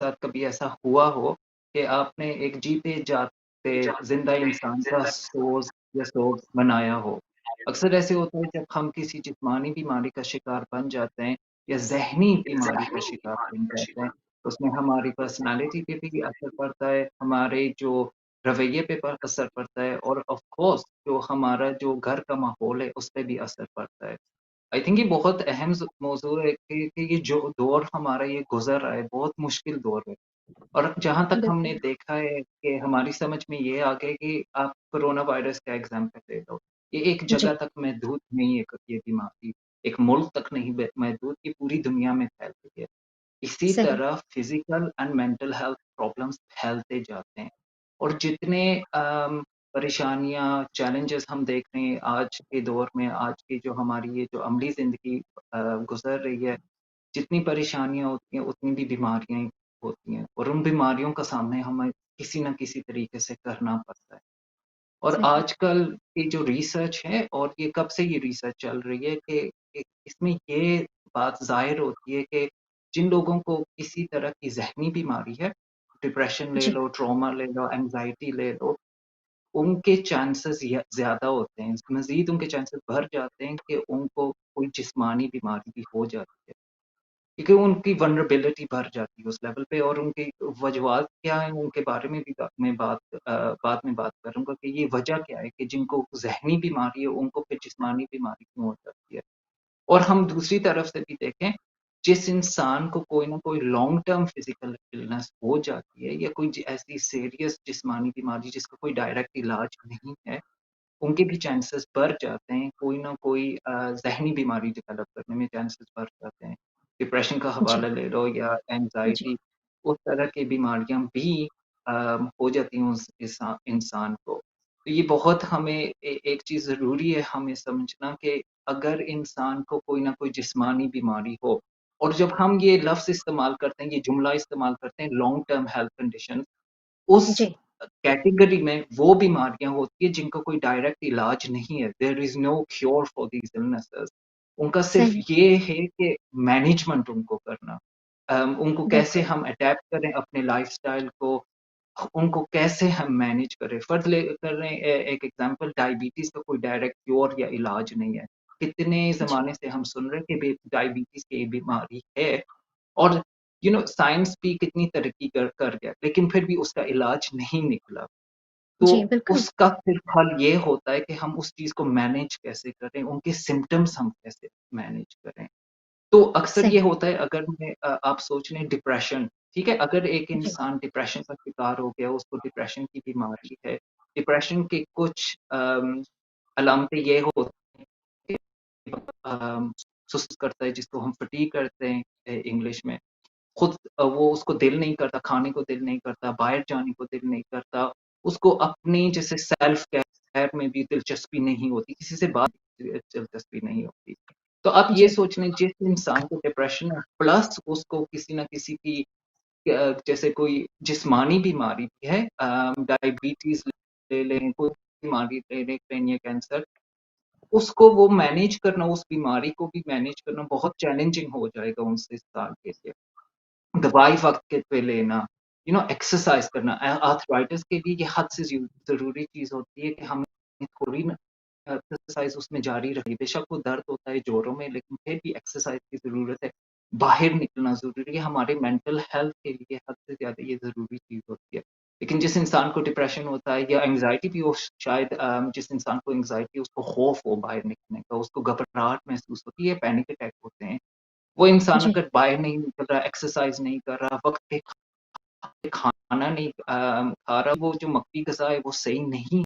साथ कभी ऐसा हुआ हो कि आपने एक जीते जागते ज़िंदा इंसान का सोज़ या सोग बनाया हो? अक्सर ऐसे होता है जब हम किसी जिस्मानी बीमारी का शिकार बन जाते हैं या ज़हनी बीमारी का शिकार बन जाते हैं, उसमें हमारी पर्सनैलिटी पे भी असर पड़ता है, हमारे जो रवैये पे असर पड़ता है और ऑफ़ कोर्स जो हमारा जो घर का माहौल है, उस पे भी असर पड़ता है। आई थिंक ये बहुत अहम मौज़ू है कि ये जो दौर हमारा ये गुज़र रहा है, बहुत मुश्किल दौर है। और जहाँ तक हमने बिल्कुल, देखा है कि हमारी समझ में ये आ गया कि आप कोरोना वायरस का एग्ज़ाम्पल ले लो। ये एक जगह जी, तक महदूद नहीं है ये बीमारी, एक मुल्क तक नहीं महदूद, ये पूरी दुनिया में फैल गई है। इसी सही, तरह physical and mental health problems फैलते जाते हैं और जितने परेशानियाँ, चैलेंजेस हम देख रहे हैं आज के दौर में, आज की जो हमारी ये जो अमली ज़िंदगी गुज़र रही है, जितनी परेशानियाँ होती हैं, उतनी भी बीमारियाँ होती हैं और उन बीमारियों का सामने हमें किसी न किसी तरीके से करना पड़ता है। और सही, आजकल की जो रिसर्च है और ये कब से ये रिसर्च चल रही है कि इसमें ये बात ज़ाहिर होती है कि जिन लोगों को किसी तरह की ज़हनी बीमारी है, डिप्रेशन ले जी, लो, ट्रॉमा ले लो, एंग्ज़ायटी ले लो, उनके चांसेस ज़्यादा होते हैं। मज़ीद उनके चांसेस बढ़ जाते हैं कि उनको कोई जिस्मानी बीमारी भी हो जाती है। क्योंकि उनकी वल्नरेबिलिटी बढ़ जाती है उस लेवल पे और उनकी वजूहात क्या हैं, उनके बारे में भी बाद में बात करूँगा कि ये वजह क्या है कि जिनको ज़हनी बीमारी है, उनको फिर जिस्मानी बीमारी क्यों हो जाती है। और हम दूसरी तरफ से भी देखें, जिस इंसान को कोई न कोई लॉन्ग टर्म फिज़िकल इलनेस हो जाती है या कोई ऐसी सीरियस जिस्मानी बीमारी जिसका कोई डायरेक्ट इलाज नहीं है, उनके भी चांसेस बढ़ जाते हैं, कोई ना कोई ज़हनी बीमारी डेवलप करने में चांसेस बढ़ जाते हैं। डिप्रेशन का जी, हवाला ले लो या जी, एंग्ज़ायटी, उस तरह की बीमारियाँ भी अ, हो जाती हैं उस इंसान को। तो ये बहुत हमें एक चीज़ ज़रूरी है हमें समझना कि अगर इंसान को कोई ना कोई जिस्मानी बीमारी हो और जब हम ये लफ्ज़ इस्तेमाल करते हैं, ये जुमला इस्तेमाल करते हैं लॉन्ग टर्म हेल्थ कंडीशन, उस जी, कैटेगरी में वो बीमारियाँ होती हैं जिनका कोई डायरेक्ट इलाज नहीं है। There is no cure for these illnesses. उनका सिर्फ़ सही, ये है कि मैनेजमेंट उनको करना। उनको कैसे बिल्कुल, हम अडैप्ट करें अपने लाइफ़स्टाइल को, उनको कैसे हम मैनेज करें। फ़र्ज़ ले कर रहे हैं एक एग्ज़ाम्पल डायबिटीज़ का कोई डायरेक्ट क्योर या इलाज नहीं है। कितने जी, ज़माने से हम सुन रहे हैं कि बे डायबिटीज़ की बीमारी है और साइंस भी कितनी तरक्की कर कर गया, लेकिन फिर भी उसका इलाज नहीं निकला। तो जी, बिल्कुल, उसका फिर हल ये होता है कि हम उस चीज़ को मैनेज कैसे करें, उनके सिम्पटम्स हम कैसे मैनेज करें। तो अक्सर ये सही, होता है अगर आप सोच लें डिप्रेशन, ठीक है? अगर एक जी, इंसान डिप्रेशन का शिकार हो गया, उसको डिप्रेशन की बीमारी है, डिप्रेशन के कुछ अलामतें ये होती हैं कि सुस्त करता है जिसको हम फटीग करते हैं इंग्लिश में। खुद वो उसको दिल नहीं करता, खाने को दिल नहीं करता, बाहर जाने को दिल नहीं करता, उसको अपनी जैसे सेल्फ केयर में भी दिलचस्पी नहीं होती, किसी से बात दिलचस्पी नहीं होती। तो आप ये जी, सोच लें जिस इंसान को डिप्रेशन है प्लस उसको किसी न किसी की जैसे कोई जिस्मानी बीमारी भी है डायबिटीज़ ले लें, कोई बीमारी ले लें, या कैंसर, उसको वो मैनेज करना, उस बीमारी को भी मैनेज करना बहुत चैलेंजिंग हो जाएगा उस इंसान के लिए। दवाई वक़्त पे लेना, एक्सरसाइज़ करना आर्थराइटिस के लिए ये हद से ज़रूरी चीज़ होती है कि हमें थोड़ी ना एक्सरसाइज़ उसमें जारी रखनी है। बेशक वो दर्द होता है जोड़ों में लेकिन फिर भी एक्सरसाइज़ की ज़रूरत है। बाहर निकलना ज़रूरी है, हमारे मेंटल हेल्थ के लिए हद से ज़्यादा ये ज़रूरी चीज़ होती है। लेकिन जिस इंसान को डिप्रेशन होता है या एंग्ज़ायटी भी हो शायद जिस इंसान को एंग्ज़ायटी उसको खौफ हो बाहर निकलने का, उसको घबराहट महसूस होती है, पैनिक अटैक होते हैं। वो इंसान जी, अगर बाहर नहीं निकल रहा, एक्सरसाइज़ नहीं कर रहा, वक़्त पे खाना नहीं खा रहा, वो जो मकनी ग़िज़ा है वो सही नहीं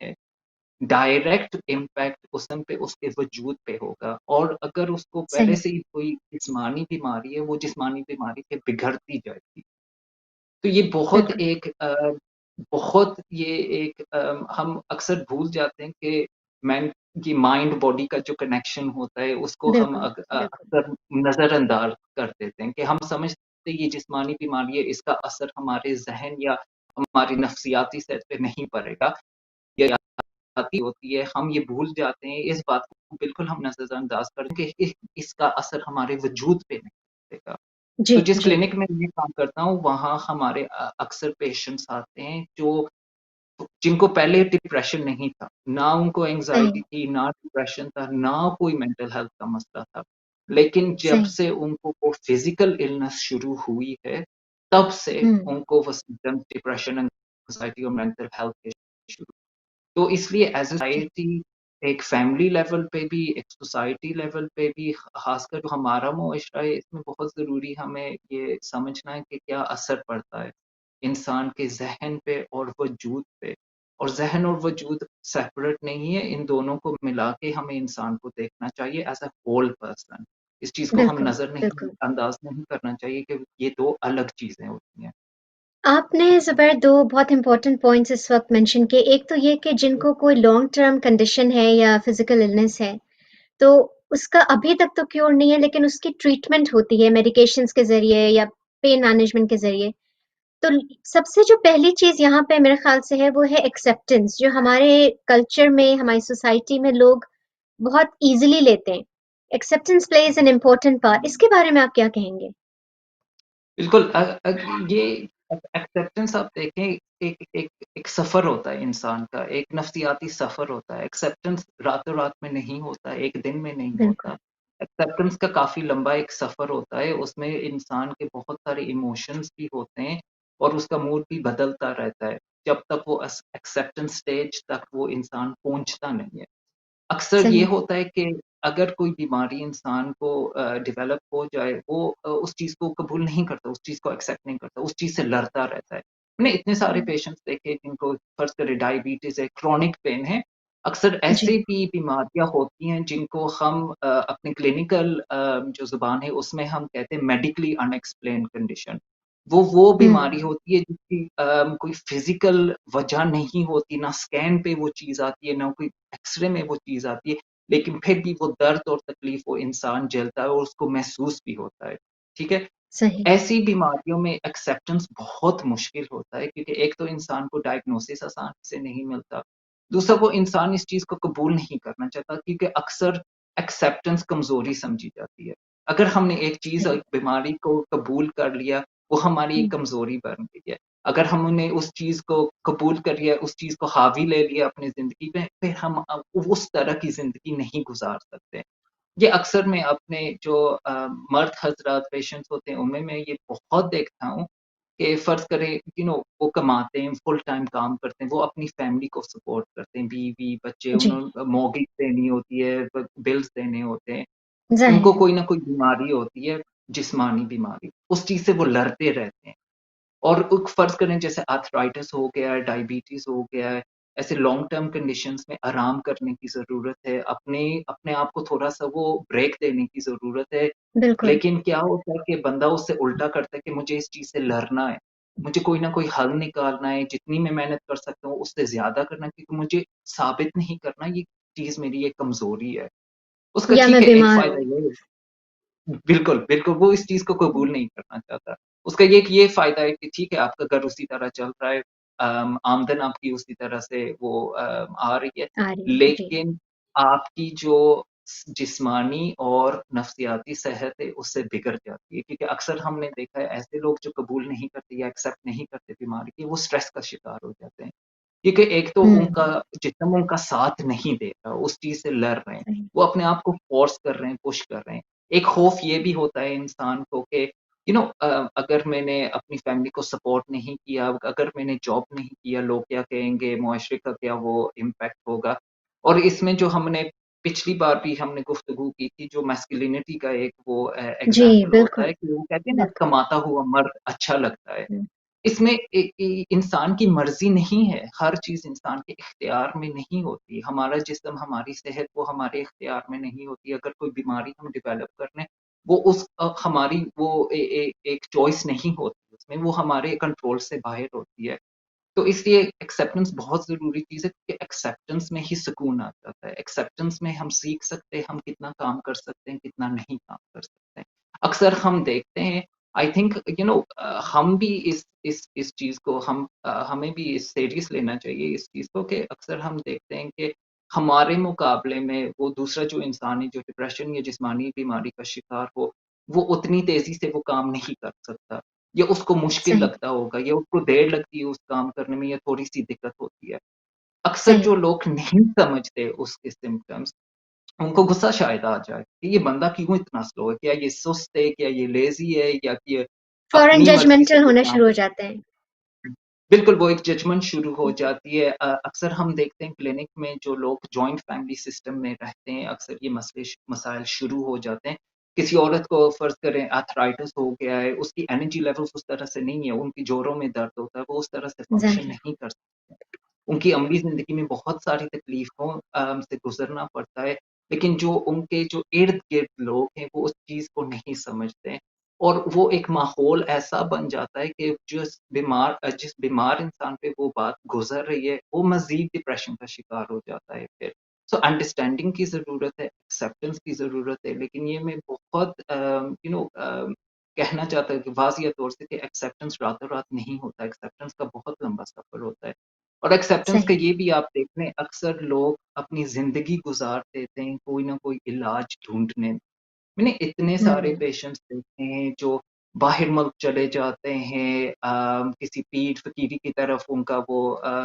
है। डायरेक्ट इम्पैक्ट उस पे उसके वजूद पे होगा और अगर उसको पहले सही, से ही कोई जिस्मानी बीमारी है, वो जिस्मानी बीमारी फिर बिगड़ती जाएगी। तो ये बहुत बिल्कुल, बहुत ये एक हम अक्सर भूल जाते हैं कि मैन ये माइंड बॉडी का जो कनेक्शन होता है उसको हम बिल्कुल, बिल्कुल, अक्सर नज़रअंदाज कर देते हैं कि हम समझते हैं ये जिस्मानी बीमारी है, इसका असर हमारे ज़हन या हमारी नफ्सियाती सेहत पे नहीं पड़ेगा या यादें होती है, हम ये भूल जाते हैं, इस बात को बिल्कुल हम नज़रअंदाज करते हैं कि इसका असर हमारे वजूद पे नहीं पड़ेगा। जी, तो जिस जी, क्लिनिक में मैं काम करता हूँ, वहाँ हमारे अक्सर पेशेंट्स आते हैं जो जिनको पहले डिप्रेशन नहीं था, ना उनको एंग्ज़ायटी सही, थी, ना डिप्रेशन था, ना कोई मेंटल हेल्थ का मसला था। लेकिन जब सही। से उनको वो फिज़िकल इलनेस शुरू हुई है, तब से हुँ, उनको वो सिम्पटम्स डिप्रेशन, एंग्ज़ायटी और मेंटल हेल्थ के शुरू। तो इसलिए एज़ अ जी, सोसाइटी, एक फैमिली लेवल पे भी, एक सोसाइटी लेवल पे भी, ख़ासकर जो हमारा मुआशरा है, इसमें बहुत ज़रूरी हमें ये समझना है कि क्या असर पड़ता है इंसान के ज़हन पे और वजूद पे। और ज़हन और वजूद सेपरेट नहीं है, इन दोनों को मिला के हमें इंसान को देखना चाहिए एज़ अ होल पर्सन। इस चीज़ को हम बिल्कुल, नज़र नहीं बिल्कुल। अंदाज़ नहीं करना चाहिए कि ये 2 अलग चीज़ें होती हैं। आपने ज़ुबैर 2 बहुत इम्पोर्टेंट पॉइंट्स इस वक़्त मेंशन किए। एक तो ये कि जिनको कोई लॉन्ग टर्म कंडीशन है या फिज़िकल इलनेस है, तो उसका अभी तक तो क्योर नहीं है, लेकिन उसकी ट्रीटमेंट होती है मेडिकेशंस के ज़रिए या पेन मैनेजमेंट के ज़रिए। तो सबसे जो पहली चीज़ यहाँ पे मेरे ख़्याल से है, वो है एक्सेप्टेंस, जो हमारे कल्चर में, हमारी सोसाइटी में लोग बहुत ईज़िली लेते हैं। Acceptance plays an important part. इसके बारे में आप क्या कहेंगे? बिल्कुल ये एक्सेप्टेंस आप देखें, एक एक एक सफ़र होता है इंसान का, एक नफ्सियाती सफ़र होता है। एक्सेप्टेंस रातों-रात में नहीं होता, एक दिन में नहीं होता। बिल्कुल, एक्सेप्टेंस का काफ़ी लंबा एक सफ़र होता है, उसमें इंसान के बहुत सारे इमोशंस भी होते हैं और उसका मूड भी बदलता रहता है, जब तक वो एक्सेप्टेंस स्टेज तक वो इंसान पहुँचता नहीं है। अक्सर ये सही। होता है कि अगर कोई बीमारी इंसान को डेवलप हो जाए, वो उस चीज़ को कबूल नहीं करता, उस चीज़ को एक्सेप्ट नहीं करता, उस चीज़ से लड़ता रहता है। मैंने इतने सारे हुँ, पेशेंट्स देखे जिनको फ़र्ज़ करें डायबिटीज़ है, क्रोनिक पेन है, अक्सर जी, ऐसे भी बीमारियाँ होती हैं जिनको हम अपने क्लिनिकल जो ज़ुबान है उसमें हम कहते हैं मेडिकली अनएक्सप्लेन्ड कंडीशन। वो बीमारी हुँ, होती है जिसकी कोई फ़िज़िकल वजह नहीं होती, ना स्कैन पे वो चीज़ आती है, ना कोई एक्स-रे में वो चीज़ आती है, लेकिन फिर भी वो दर्द और तकलीफ़ वो इंसान झेलता है और उसको महसूस भी होता है, ठीक है? सही। ऐसी बीमारियों में एक्सेप्टेंस बहुत मुश्किल होता है क्योंकि एक तो इंसान को डायग्नोसिस आसानी से नहीं मिलता, दूसरा वो इंसान इस चीज़ को कबूल नहीं करना चाहता क्योंकि अक्सर एक्सेप्टेंस कमज़ोरी समझी जाती है। अगर हमने एक चीज़, सही। एक बीमारी को कबूल कर लिया, वो हमारी हुँ, एक कमज़ोरी बन गई है। अगर हमने उस चीज़ को कबूल कर लिया, उस चीज़ को हावी ले लिया अपनी ज़िंदगी में, फिर हम उस तरह की ज़िंदगी नहीं गुज़ार सकते। ये अक्सर मैं अपने जो मर्द हज़रात पेशेंट्स होते हैं, उनमें मैं ये बहुत देखता हूँ कि फ़र्ज़ करें वो कमाते हैं, फुल टाइम काम करते हैं, वो अपनी फैमिली को सपोर्ट करते हैं, बीवी, बच्चे, जी, उन्होंने मॉर्गेज देनी होती है, ब बिल्स देने होते हैं। ज़ाहिर उनको है। कोई ना कोई बीमारी होती है, जिस्मानी बीमारी, उस चीज़ से वो लड़ते रहते हैं। और फ़र्ज़ करें जैसे आर्थराइटिस हो गया है, डायबिटीज़ हो गया है, ऐसे लॉन्ग टर्म कंडीशंस में आराम करने की ज़रूरत है, अपने अपने आप को थोड़ा-सा वो ब्रेक देने की ज़रूरत है। बिल्कुल, लेकिन क्या होता है कि बंदा उससे उल्टा करता है कि मुझे इस चीज़ से लड़ना है, मुझे कोई ना कोई हल निकालना है, जितनी मैं मेहनत कर सकता हूँ उससे ज़्यादा करना है क्योंकि मुझे साबित नहीं करना ये चीज़ मेरी एक कमज़ोरी है। उसका या ठीक मैं है, एक बीमार फ़ायदा हूँ। ये है बिल्कुल, बिल्कुल, वो इस चीज़ को हुँ, कबूल नहीं करना चाहता। उसका ये फ़ायदा है कि ठीक है, आपका घर उसी तरह चल रहा है, आमदन आपकी उसी तरह से वो आ रही है, आ रही है, जी। लेकिन आपकी जो जिस्मानी और नफ्सियाती सेहत है, उससे बिगड़ जाती है। क्योंकि अक्सर हमने देखा है ऐसे लोग जो कबूल नहीं करते या एक्सेप्ट नहीं करते बीमारी की, वो स्ट्रेस का शिकार हो जाते हैं। क्योंकि एक तो उनका हुँ, जिस्म उनका साथ नहीं दे रहा, उस चीज़ से लड़ रहे हैं। सही। वो अपने आप को फ़ोर्स कर रहे हैं, पुश कर रहे हैं। एक खौफ ये भी होता है इंसान को कि अगर मैंने अपनी फैमिली को सपोर्ट नहीं किया, अगर मैंने जॉब नहीं किया, लोग क्या कहेंगे, मुआशरे का क्या वो इम्पैक्ट होगा। और इसमें जो हमने पिछली बार भी हमने गुफ्तगू की थी, जो मैस्कुलिनिटी का एक वो जी, एग्ज़ाम्पल होता बिल्कुल, है कि वो कहते हैं ना, बिल्कुल। कमाता हुआ मर्द अच्छा लगता है। हुँ, इसमें इंसान की मर्ज़ी नहीं है, हर चीज़ इंसान के इख्तियार में नहीं होती। हमारा जिस्म, हमारी सेहत वो हमारे इख्तियार में नहीं होती। अगर कोई बीमारी हम डेवलप कर लें, वो हमारी वो ए ए एक चॉइस नहीं होती उसमें, वो हमारे कंट्रोल से बाहर होती है। तो इसलिए एक्सेप्टेंस बहुत ज़रूरी चीज़ है क्योंकि एक्सेप्टेंस में ही सुकून आ जाता है। एक्सेप्टेंस में हम सीख सकते हैं, हम कितना काम कर सकते हैं, कितना नहीं काम कर सकते हैं। अक्सर हम देखते हैं, आई थिंक हम भी इस चीज़ को हमें भी सीरियस लेना चाहिए इस चीज़ को कि अक्सर हम देखते हैं कि हमारे मुकाबले में वो दूसरा जो इंसान है जो डिप्रेशन या जिस्मानी बीमारी का शिकार हो, वो उतनी तेज़ी से वो काम नहीं कर सकता, या उसको मुश्किल सही, लगता होगा, या उसको देर लगती है उस काम करने में, या थोड़ी-सी दिक्कत होती है। अक्सर सही। जो लोग नहीं समझते उसके सिम्पटम्स, उनको गुस्सा शायद आ जाए कि ये बंदा क्यों इतना स्लो है? क्या ये सुस्त है? क्या ये लेज़ी है? या कि ये फ़ौरन अपनी मर्ज़ी से जजमेंटल कोई होना काम। शुरू हो जाते हैं। बिल्कुल, वो एक जजमेंट शुरू हो जी, जाती है। अक्सर हम देखते हैं क्लिनिक में जो लोग जॉइंट फैमिली सिस्टम में रहते हैं, अक्सर ये मसाइल शुरू हो जाते हैं। किसी औरत को फ़र्ज़ करें आर्थराइटिस हो गया है, उसकी एनर्जी लेवल्स उस तरह से नहीं है, उनकी जोड़ों में दर्द होता है, वो उस तरह से फ़ंक्शन ज़ाहिर। नहीं कर सकते। उनकी अमली ज़िंदगी में बहुत सारी तकलीफ़ों से गुज़रना पड़ता है, लेकिन जो उनके जो इर्द-गिर्द लोग हैं, वो उस चीज़ को नहीं समझते, और वो एक माहौल ऐसा बन जाता है कि जिस बीमार इंसान पे वो बात गुज़र रही है, वो मज़ीद डिप्रेशन का शिकार हो जाता है फिर। सो अंडरस्टैंडिंग की ज़रूरत है, एक्सेप्टेंस की ज़रूरत है, लेकिन ये मैं बहुत कहना चाहता हूँ कि वाज़िया तौर से कि एक्सेप्टेंस रातों-रात नहीं होता, एक्सेप्टेंस का बहुत लंबा सफ़र होता है। और एक्सेप्टेंस का सही। ये भी आप देख लें, अक्सर लोग अपनी ज़िंदगी गुज़ार देते हैं कोई ना कोई इलाज ढूँढने में। मैंने इतने सारे हुँ, पेशेंट्स देखे हैं जो बाहर मुल्क चले जाते हैं, किसी पीर फ़कीरी की तरफ उनका वो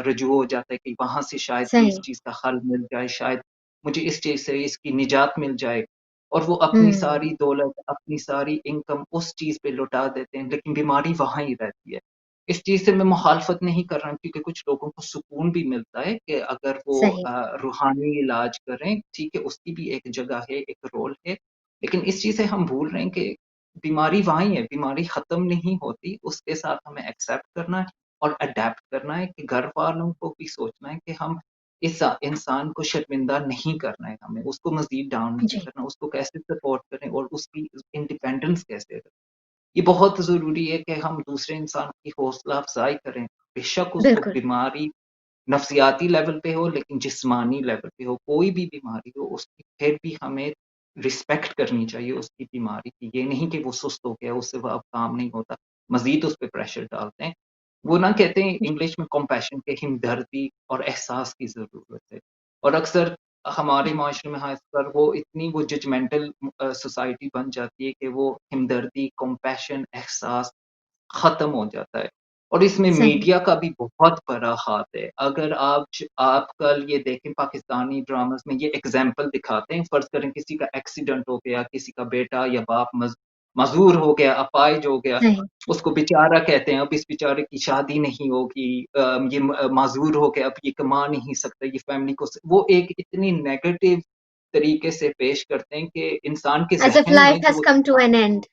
रुजू हो जाता है कि वहाँ से शायद इस सही। चीज़ का हल मिल जाए, शायद मुझे इस चीज़ से इसकी निजात मिल जाए। और वो अपनी सारी हुँ, दौलत, अपनी सारी इनकम उस चीज़ पे लुटा देते हैं, लेकिन बीमारी वहाँ ही रहती है। इस चीज़ से मैं मुखालफत नहीं कर रहा हूँ, क्योंकि कुछ लोगों को सुकून भी मिलता है कि अगर वो सही। रूहानी इलाज करें, ठीक है, उसकी भी एक जगह है, एक रोल है। लेकिन इस चीज़ से हम भूल रहे हैं कि बीमारी वहाँ ही है, बीमारी ख़त्म नहीं होती, उसके साथ हमें एक्सेप्ट करना है और अडैप्ट करना है, कि घर वालों को भी सोचना है कि हम इस इंसान को शर्मिंदा नहीं करना है हमें, उसको मज़ीद डाउन नहीं जी, करना, उसको कैसे सपोर्ट करें और उसकी इंडिपेंडेंस कैसे रखें। ये बहुत ज़रूरी है कि हम दूसरे इंसान की हौसला अफ़ज़ाई करें, बेशक उसको बिल्कुल। बीमारी नफ़्सियाती लेवल पे हो, लेकिन जिस्मानी लेवल पे हो, कोई भी बीमारी हो, उसकी फिर भी हमें रिस्पेक्ट करनी चाहिए उसकी बीमारी की। ये नहीं कि वो सुस्त हो गया, उससे वो अब काम नहीं होता, मज़ीद उस पे प्रेशर डालते हैं। वो ना कहते हैं जी, इंग्लिश में कम्पैशन, के हमदर्दी और एहसास की ज़रूरत है। और अक्सर हमारे जी, माशरे में ख़ासकर वो इतनी वो जजमेंटल सोसाइटी बन जाती है कि वो हमदर्दी, कम्पैशन, एहसास ख़त्म हो जाता है। और इसमें सही। मीडिया का भी बहुत बड़ा हाथ है। अगर आप कल ये देखें पाकिस्तानी ड्रामाज़ में ये एग्ज़ाम्पल दिखाते हैं, फ़र्ज़ करें किसी का एक्सीडेंट हो गया, किसी का बेटा या बाप मज़ूर हो गया, अपाहिज हो गया, सही। उसको बेचारा कहते हैं, अब इस बेचारे की शादी नहीं होगी, ये माज़ूर हो गया, अब ये कमा नहीं सकता, ये फ़ैमिली को वो एक इतनी नेगेटिव तरीके से पेश करते हैं कि इंसान के एज़ इफ ज़हन में लाइफ हैज़ जो कम टू एन एंड।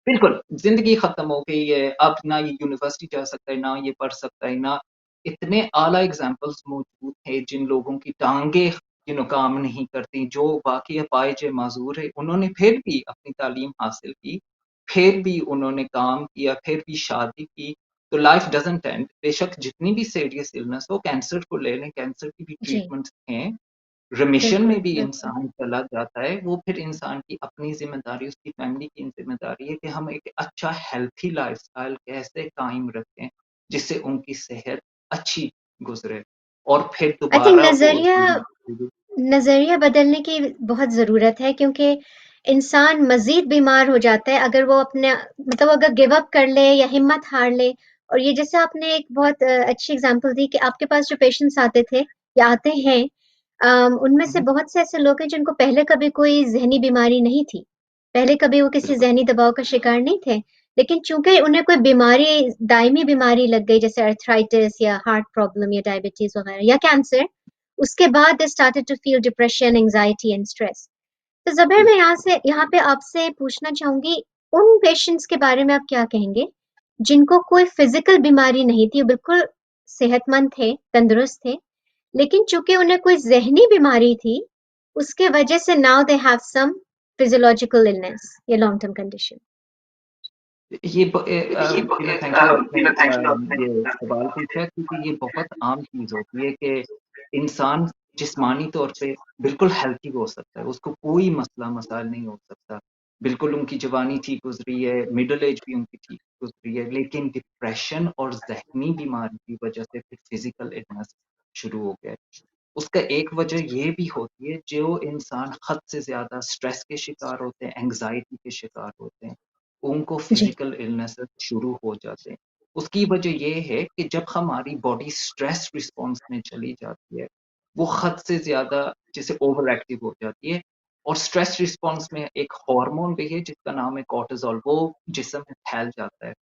बिल्कुल, ज़िंदगी ख़त्म हो गई है, अब ना ये यूनिवर्सिटी जा सकता है, ना ये पढ़ सकता है, ना इतने आला एग्ज़ाम्पल्स मौजूद हैं जिन लोगों की टाँगें काम नहीं करती, जो बाकी अपाहिज है, माज़ूर है, उन्होंने फिर भी अपनी तालीम हासिल की, फिर भी उन्होंने काम किया, फिर भी शादी की, तो लाइफ़ डज़न्ट एंड। बेशक जितनी भी सीरियस इलनेस हो, कैंसर को ले लें, कैंसर की भी जी, ट्रीटमेंट्स हैं। रिमिशन बिल्कुल, में भी बिल्कुल। इंसान चला जाता है, वो फिर इंसान की अपनी ज़िम्मेदारी, उसकी फैमिली की ज़िम्मेदारी है कि हम एक अच्छा हेल्थी लाइफ़स्टाइल कैसे कायम रखें, जिससे उनकी सेहत अच्छी गुज़रे और फिर आई थिंक दोबारा वो ज़िंदगी। नज़रिया बदलने की बहुत ज़रूरत है क्योंकि इंसान मज़ीद बीमार हो जाता है अगर वो अपने मतलब अगर गिव अप कर ले या हिम्मत हार ले। और ये जैसे आपने एक बहुत अच्छी एग्ज़ाम्पल दी कि आपके पास जो पेशेंट्स आते थे या आते हैं, उनमें हुँ, से हुँ, बहुत से ऐसे लोग हैं जिनको पहले कभी कोई ज़हनी बीमारी नहीं थी। पहले कभी वो किसी बिल्कुल। ज़हनी दबाव का शिकार नहीं थे। लेकिन चूँकि उन्हें कोई बीमारी दायमी बीमारी लग गई जैसे आर्थराइटिस या हार्ट प्रॉब्लम या डायबिटीज़ वग़ैरह या कैंसर, उसके बाद they started to feel depression, anxiety and stress. तो ज़बीर जी। मैं यहाँ पे आपसे पूछना चाहूँगी, उन पेशेंट्स के बारे में आप क्या कहेंगे, जिनको कोई फ़िज़िकल बीमारी नहीं थी, वो बिल्कुल सेहतमंद थे, तंदुरुस्त थे, लेकिन चूँकि उन्हें कोई ज़हनी बीमारी थी, उसके वजह से now they have some physiological illness या लॉन्ग टर्म कंडीशन? ये थैंक यू आपने ये सवाल पूछा, क्योंकि ये बहुत आम चीज़ होती है कि इंसान जिस्मानी तौर पे बिल्कुल हेल्थी हो सकता है, उसको कोई मसला-मसाइल नहीं हो सकता। बिल्कुल उनकी जवानी ठीक गुज़री है, मिडल एज भी उनकी ठीक गुज़री है, लेकिन डिप्रेशन और ज़हनी बीमारी की वजह से फिर फिज़िकल इलनेस शुरू हो गया है। उसका एक वजह ये भी होती है, जो इंसान हद से ज़्यादा स्ट्रेस के शिकार होते हैं, एंग्ज़ायटी के शिकार होते हैं, उनको जी, फिज़िकल इलनेसेस शुरू हो जाते हैं। उसकी वजह ये है कि जब हमारी बॉडी स्ट्रेस रिस्पॉन्स में चली जाती है, वो हद से ज़्यादा जैसे ओवर एक्टिव हो जाती है, और स्ट्रेस रिस्पॉन्स में एक हार्मोन भी है जिसका नाम है कॉर्टिसोल, वो जिस्म में फैल जाता है।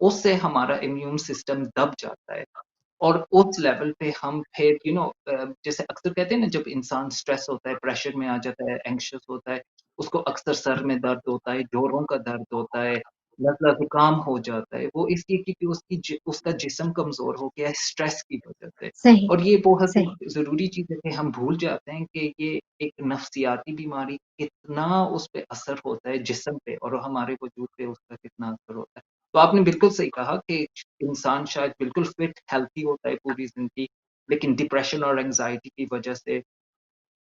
उससे हमारा इम्यून सिस्टम दब जाता है। और उस लेवल पे हम फिर जैसे अक्सर कहते हैं ना, जब इंसान स्ट्रेस होता है, प्रेशर में आ जाता है, एंग्ज़ियस होता है, उसको अक्सर सर में दर्द होता है, जोड़ों का दर्द होता है, नज़ला ज़ुकाम हो जाता है। वो इसलिए क्योंकि उसका जिस्म कमज़ोर हो गया है स्ट्रेस की वज़ह से। सही, और ये बहुत सही, ज़रूरी चीज़ है कि हम भूल जाते हैं कि ये एक नफ्सियाती बीमारी कितना उस पे असर होता है जिस्म पे, और हमारे वजूद पे उसका कितना असर होता है। तो आपने बिल्कुल सही कहा कि इंसान शायद बिल्कुल फिट, हेल्थी होता है पूरी ज़िंदगी, लेकिन डिप्रेशन और एंग्ज़ायटी की वज़ह से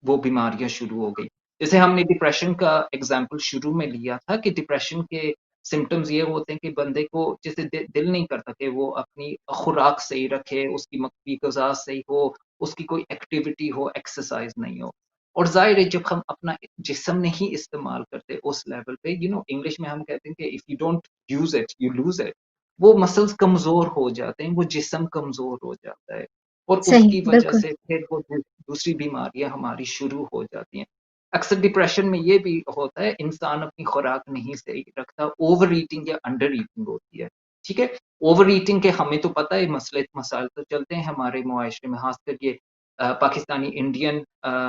वो बीमारियाँ शुरू हो गई। जैसे हमने डिप्रेशन का एग्ज़ाम्पल शुरू में लिया था कि डिप्रेशन के सिम्पटम्स ये होते हैं कि बंदे को जैसे दिल नहीं करता कि वो अपनी खुराक सही रखे, उसकी ग़िज़ा सही हो, उसकी कोई एक्टिविटी हो, एक्सरसाइज़ नहीं हो। और ज़ाहिर है जब हम अपना जिस्म नहीं इस्तेमाल करते उस लेवल पे, इंग्लिश में हम कहते हैं कि if you don't use it, you lose it. वो मसल्स कमज़ोर हो जाते हैं, वो जिस्म कमज़ोर हो जाता है, और सही, उसकी वजह बिल्कुल, से फिर वो दूसरी बीमारियाँ हमारी शुरू हो जाती हैं। अक्सर डिप्रेशन में ये भी होता है, इंसान अपनी खुराक नहीं सही रखता, ओवर ईटिंग या अंडर ईटिंग होती है, ठीक है? ओवर ईटिंग के हमें तो पता है मसले मसाइल तो चलते हैं हमारे मुआशरे में, ख़ासकर ये पाकिस्तानी इंडियन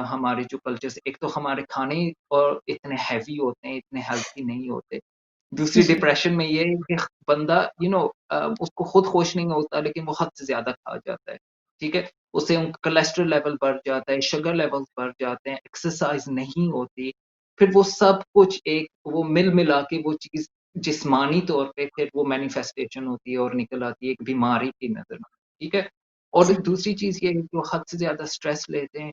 हमारे जो कल्चर से, एक तो हमारे खाने और इतने हेवी होते हैं, इतने हेल्थी नहीं होते। दूसरी जी, डिप्रेशन में ये है कि बंदा उसको खुद होश नहीं होता, लेकिन वो हद से ज़्यादा खा जाता है, ठीक है? उससे उनका कोलेस्ट्रॉल लेवल बढ़ जाता है, शुगर लेवल्स बढ़ जाते हैं, एक्सरसाइज़ नहीं होती, फिर वो सब कुछ एक वो मिला के वो चीज़ जिस्मानी तौर पे फिर वो मैनिफेस्टेशन होती है और निकल आती है एक बीमारी की नज़र में, ठीक है? और सही। दूसरी चीज़ ये है, जो हद से ज़्यादा स्ट्रेस लेते हैं,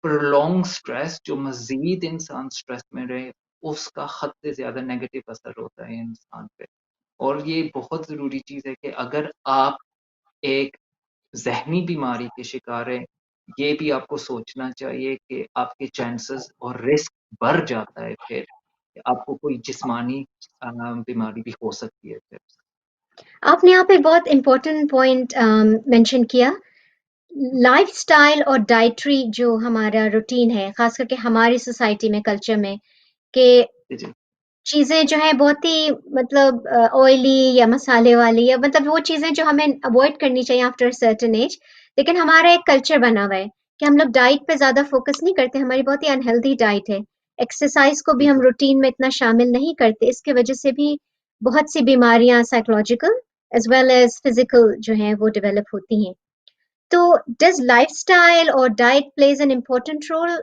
प्रोलॉन्ग स्ट्रेस, जो मज़ीद इंसान स्ट्रेस में रहे, उसका हद से ज़्यादा नेगेटिव असर होता है इंसान पे। और ये बहुत ज़रूरी चीज़ है कि अगर आप एक ज़हनी बीमारी के शिकार हैं, ये भी आपको सोचना चाहिए कि आपके चांसेस और रिस्क बढ़ जाता है फिर, कि आपको कोई जिस्मानी बीमारी भी हो सकती है फिर। आपने यहाँ पे बहुत इम्पोर्टेंट पॉइंट मेंशन किया, लाइफ़स्टाइल और डाइटरी जो हमारा रूटीन है, ख़ास करके हमारी सोसाइटी में, कल्चर में, कि जी, जी। चीज़ें जो हैं बहुत ही मतलब ऑयली या मसाले वाली या मतलब वो चीज़ें जो हमें अवॉइड करनी चाहिए आफ्टर अ सर्टेन एज। लेकिन हमारा एक कल्चर बना हुआ है कि हम लोग डाइट पे ज़्यादा फ़ोकस नहीं करते, हमारी बहुत ही अनहेल्दी डाइट है। एक्सरसाइज़ को भी हम बिल्कुल। रूटीन में इतना शामिल नहीं करते, इसकी वजह से भी बहुत सी बीमारियाँ psychological as well as physical जो हैं वो डेवलप होती हैं। तो डज़ लाइफ़स्टाइल और diet plays an important role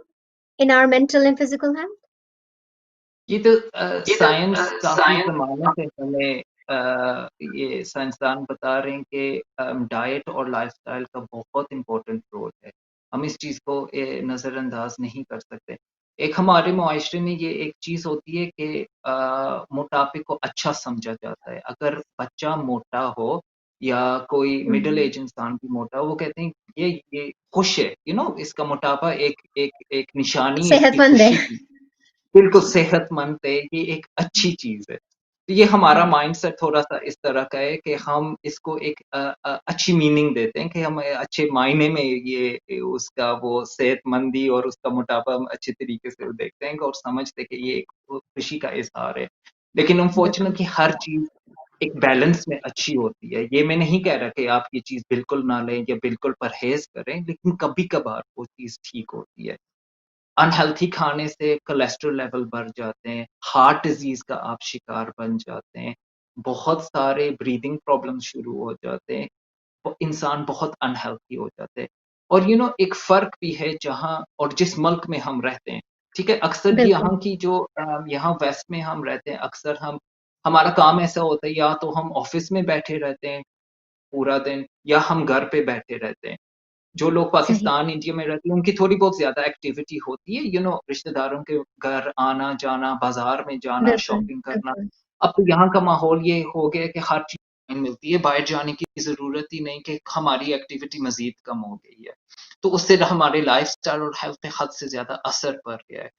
in our mental and physical health? ये तो साइंस काफ़ी ज़माने से हमें ये साइंसदान बता रहे हैं कि डाइट और लाइफ़स्टाइल का बहुत इम्पोर्टेंट रोल है। हम इस चीज़ को नज़रअंदाज़ नहीं कर सकते। एक हमारे मुआशरे में ये एक चीज़ होती है कि मोटापे को अच्छा समझा जाता है। अगर बच्चा मोटा हो या कोई मिडल हुँ, एज इंसान भी मोटा हो, वो कहते हैं ये खुश है, इसका मोटापा एक एक एक निशानी है इसकी सेहतमंद है। खुशी की। बिल्कुल सेहतमंद है, ये एक अच्छी चीज़ है। तो ये हमारा हुँ, माइंडसेट थोड़ा-सा इस तरह का है कि हम इसको एक अच्छी मीनिंग देते हैं कि हम अच्छे मायने में ये उसका वो सेहतमंदी और उसका मोटापा हम अच्छे तरीके से देखते हैं और समझते हैं कि ये एक खुशी का इज़हार है। लेकिन बिल्कुल, अनफॉर्चुनेटली हर चीज़ एक बैलेंस में अच्छी होती है। ये मैं नहीं कह रहा कि आप ये चीज़ बिल्कुल ना लें या बिल्कुल परहेज़ करें, लेकिन कभी-कभार वो चीज़ ठीक होती है। अनहेल्थी खाने से कोलेस्ट्रॉल लेवल बढ़ जाते हैं, हार्ट डिज़ीज़ का आप शिकार बन जाते हैं, बहुत सारे ब्रीथिंग प्रॉब्लम्स शुरू हो जाते हैं, वो इंसान बहुत अनहेल्थी हो जाते हैं। और एक फ़र्क भी है जहाँ और जिस मुल्क में हम रहते हैं, ठीक है? अक्सर बिल्कुल, यहाँ की जो यहाँ वेस्ट में हम रहते हैं, अक्सर हमारा काम ऐसा होता है, या तो हम ऑफ़िस में बैठे रहते हैं पूरा दिन, या हम घर पे बैठे रहते हैं। जो लोग सही, पाकिस्तान, इंडिया में रहते हैं, उनकी थोड़ी बहुत ज़्यादा एक्टिविटी होती है, रिश्तेदारों के घर आना-जाना, बाज़ार में जाना, बिल्कुल, शॉपिंग करना। बिल्कुल, अब तो यहाँ का माहौल ये हो गया है कि हर चीज़ टाइम मिलती है, बाहर जाने की ज़रूरत ही नहीं कि हमारी एक्टिविटी मज़ीद कम हो गई है। तो उससे हमारे लाइफ़स्टाइल और हेल्थ पे हद से ज़्यादा असर पड़ गया है।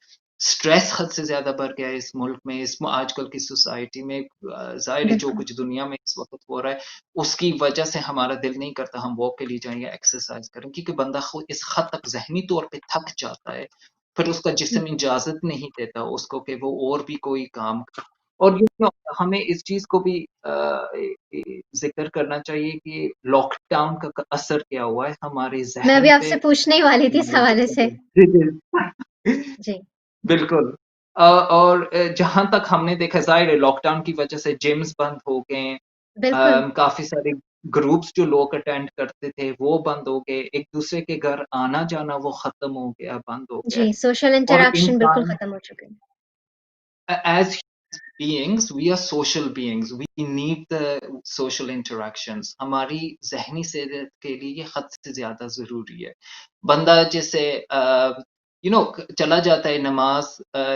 स्ट्रेस हद से ज़्यादा बढ़ गया है इस मुल्क में, इस आजकल की सोसाइटी में। ज़ाहिर है जो बिल्कुल। कुछ दुनिया में इस वक़्त हो रहा है, उसकी वजह से हमारा दिल नहीं करता हम वॉक के लिए जाएँ या एक्सरसाइज़ करें, क्योंकि बंदा खुद इस हद तक ज़हनी तौर पे थक जाता है, फिर उसका हुँ, जिस्म इजाज़त नहीं देता उसको कि वो और भी कोई काम करे। और हमें इस चीज़ को भी ज़िक्र करना चाहिए कि लॉकडाउन का असर क्या हुआ है हमारे मैं अभी ज़हन पे, आपसे पूछने ही वाली थी इस हमारे हवाले जिस्म से। पे। जी, बिल्कुल। और जहाँ तक हमने देखा, ज़ाहिर है लॉकडाउन की वजह से जिम्स बंद हो गए। बिल्कुल। काफ़ी सारे ग्रुप्स जो लोग अटेंड करते थे वो बंद हो गए, एक-दूसरे के घर आना-जाना वो ख़त्म हो गया, बंद हो गया जी, है। सोशल और इंटरैक्शन बिल्कुल इंसान खत्म हो चुके हैं। as beings, we are social beings. We need the social interactions. हमारी ज़हनी सेहत के लिए ये हद से ज़्यादा ज़रूरी है। बंदा जैसे चला जाता है नमाज़